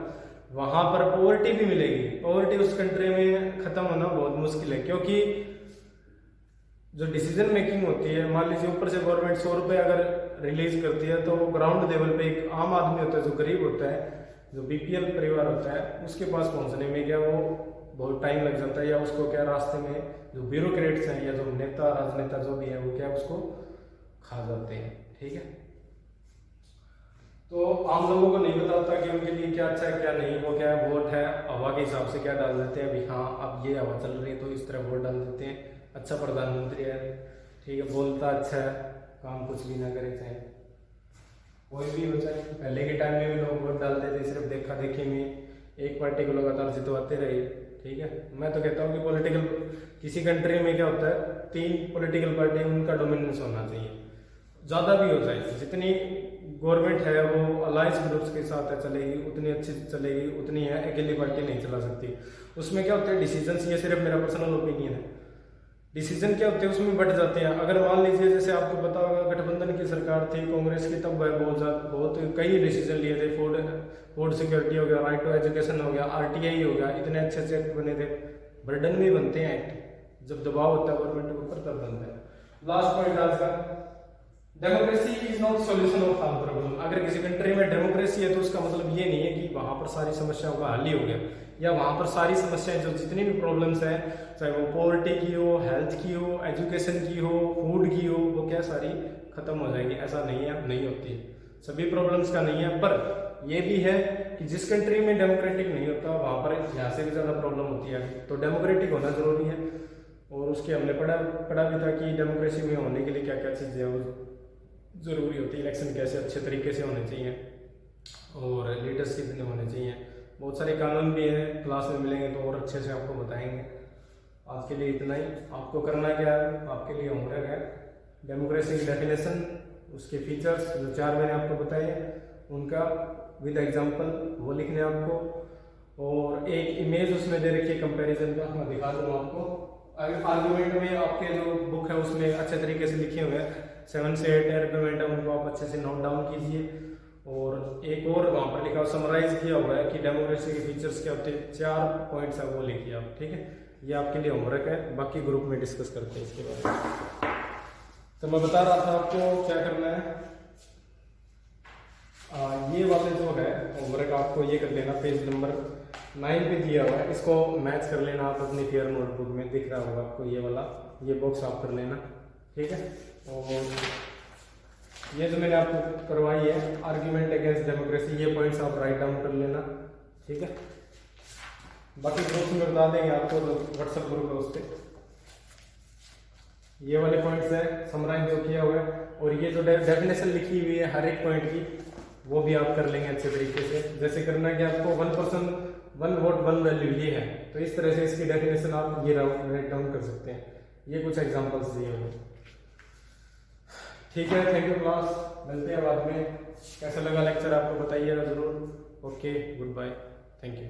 Speaker 1: वहां पर पॉवर्टी भी मिलेगी। पॉवर्टी उस कंट्री में खत्म होना बहुत मुश्किल है, क्योंकि जो डिसीजन मेकिंग होती है, मान लीजिए ऊपर से गवर्नमेंट 100 रुपये अगर रिलीज करती है, तो ग्राउंड लेवल पे एक आम आदमी होता है, जो गरीब होता है, जो बीपीएल परिवार होता है, उसके पास पहुंचने में क्या वो बहुत टाइम लग जाता है, या उसको क्या रास्ते में जो ब्यूरोक्रेट्स हैं या जो नेता राजनेता जो भी है वो क्या उसको खा जाते हैं। ठीक है, तो आम लोगों को नहीं पता होता कि उनके लिए क्या अच्छा है क्या नहीं। वो क्या है, वोट है हवा के हिसाब से क्या डाल देते हैं, अभी हाँ अब ये हवा चल रही है तो इस तरह वोट डाल देते हैं। अच्छा प्रधानमंत्री है, ठीक है, बोलता अच्छा है, काम कुछ भी ना करे, चाहे कोई भी हो जाए। पहले के टाइम में भी लोग वोट डालते थे, सिर्फ देखा देखी में एक पार्टी को लगातार जितवाते रहे। ठीक है, मैं तो कहता हूँ कि पॉलिटिकल किसी कंट्री में क्या होता है, 3 पॉलिटिकल पार्टी उनका डोमिनेंस होना चाहिए, ज़्यादा भी हो जाए। जितनी गवर्नमेंट है वो अलायंस ग्रुप्स के साथ चलेगी, उतनी अच्छी चलेगी, उतनी है, अकेली पार्टी नहीं चला सकती। उसमें क्या होता है डिसीजंस, ये सिर्फ मेरा पर्सनल ओपिनियन है, डिसीजन क्या होते हैं उसमें बढ़ जाते हैं। अगर मान लीजिए जैसे आपको पता होगा गठबंधन की सरकार थी कांग्रेस की, तब वह बहुत कई डिसीजन लिए थे, फूड सिक्योरिटी हो गया, राइट टू एजुकेशन हो गया, आरटीआई हो गया, इतने अच्छे अच्छे एक्ट बने थे। बर्डन में बनते हैं एक्ट, जब दबाव होता है गवर्नमेंट के ऊपर तब बनता है। लास्ट पॉइंट आज का, democracy is not solution of all problem. अगर किसी कंट्री में डेमोक्रेसी है तो उसका मतलब ये नहीं है कि वहां पर सारी समस्याओं का हल ही हो गया, या वहां पर सारी समस्याएं जो जितनी भी प्रॉब्लम्स हैं, चाहे वो पॉवर्टी की हो, हेल्थ की हो, एजुकेशन की हो, फूड की हो, वो क्या सारी खत्म हो जाएंगी। ऐसा नहीं है, नहीं होती है, सभी प्रॉब्लम्स का नहीं है। पर यह भी है कि जिस कंट्री में डेमोक्रेटिक नहीं होता वहां पर यहाँ से भी ज्यादा प्रॉब्लम होती है। तो डेमोक्रेटिक होना जरूरी है, और उसके हमने पढ़ा भी था कि डेमोक्रेसी में होने के लिए क्या क्या चीजें वो जरूरी होती है। इलेक्शन कैसे अच्छे तरीके से होने चाहिए, और लीडर्स कितने होने चाहिए, बहुत सारे कानून भी हैं, क्लास में मिलेंगे तो और अच्छे से आपको बताएंगे। आज के लिए इतना ही। आपको करना क्या है, आपके लिए होमवर्क है डेमोक्रेसी की डेफिनेशन, उसके फीचर्स जो 4 मैंने आपको बताए उनका विद एग्जांपल वो लिखने आपको, और एक इमेज उसमें दे रखी है कंपैरिजन का, मैं दिखा दूँ आपको। आर्गुमेंट में आपके जो बुक है उसमें अच्छे तरीके से लिखे हुए हैं, 7 से 8 आर्गुमेंट है, उनको आप अच्छे से नोट डाउन कीजिए। और एक और वहाँ पर लिखा समराइज किया हुआ है कि डेमोक्रेसी के फीचर्स क्या होते हैं, 4 पॉइंट्स है वो लिखिए आप। ठीक है, ये आपके लिए होमवर्क है, बाकी ग्रुप में डिस्कस करते हैं इसके बारे में। तो मैं बता रहा था आपको क्या करना है, ये वाले जो है होमवर्क आपको ये कर लेना, पेज नंबर 9 पे दिया हुआ है, इसको मैच कर लेना आप अपनी फेयर नोटबुक में, दिख रहा होगा आपको ये वाला, ये बॉक्स आप कर लेना। ठीक है, और ये जो मैंने आपको करवाई है आर्ग्यूमेंट अगेंस्ट डेमोक्रेसी, ये पॉइंट्स आप राइट डाउन कर लेना। ठीक है, बाकी ग्रुप में बता देंगे आपको, जो व्हाट्सएप ग्रुप है उस पर ये वाले पॉइंट्स है समराइज जो किया हुआ है, और ये जो डेफिनेशन लिखी हुई है हर एक पॉइंट की वो भी आप कर लेंगे अच्छे तरीके से। जैसे करना है कि आपको 1 पर्सन 1 वोट 1 वैल्यू ये है, तो इस तरह से इसकी डेफिनेशन आप ये राइट डाउन कर सकते हैं। ये कुछ एग्जांपल्स दिए हुए। ठीक है, थैंक यू क्लास, मिलते हैं बाद में। कैसा लगा लेक्चर आपको बताइएगा जरूर। Okay, good bye, thank you.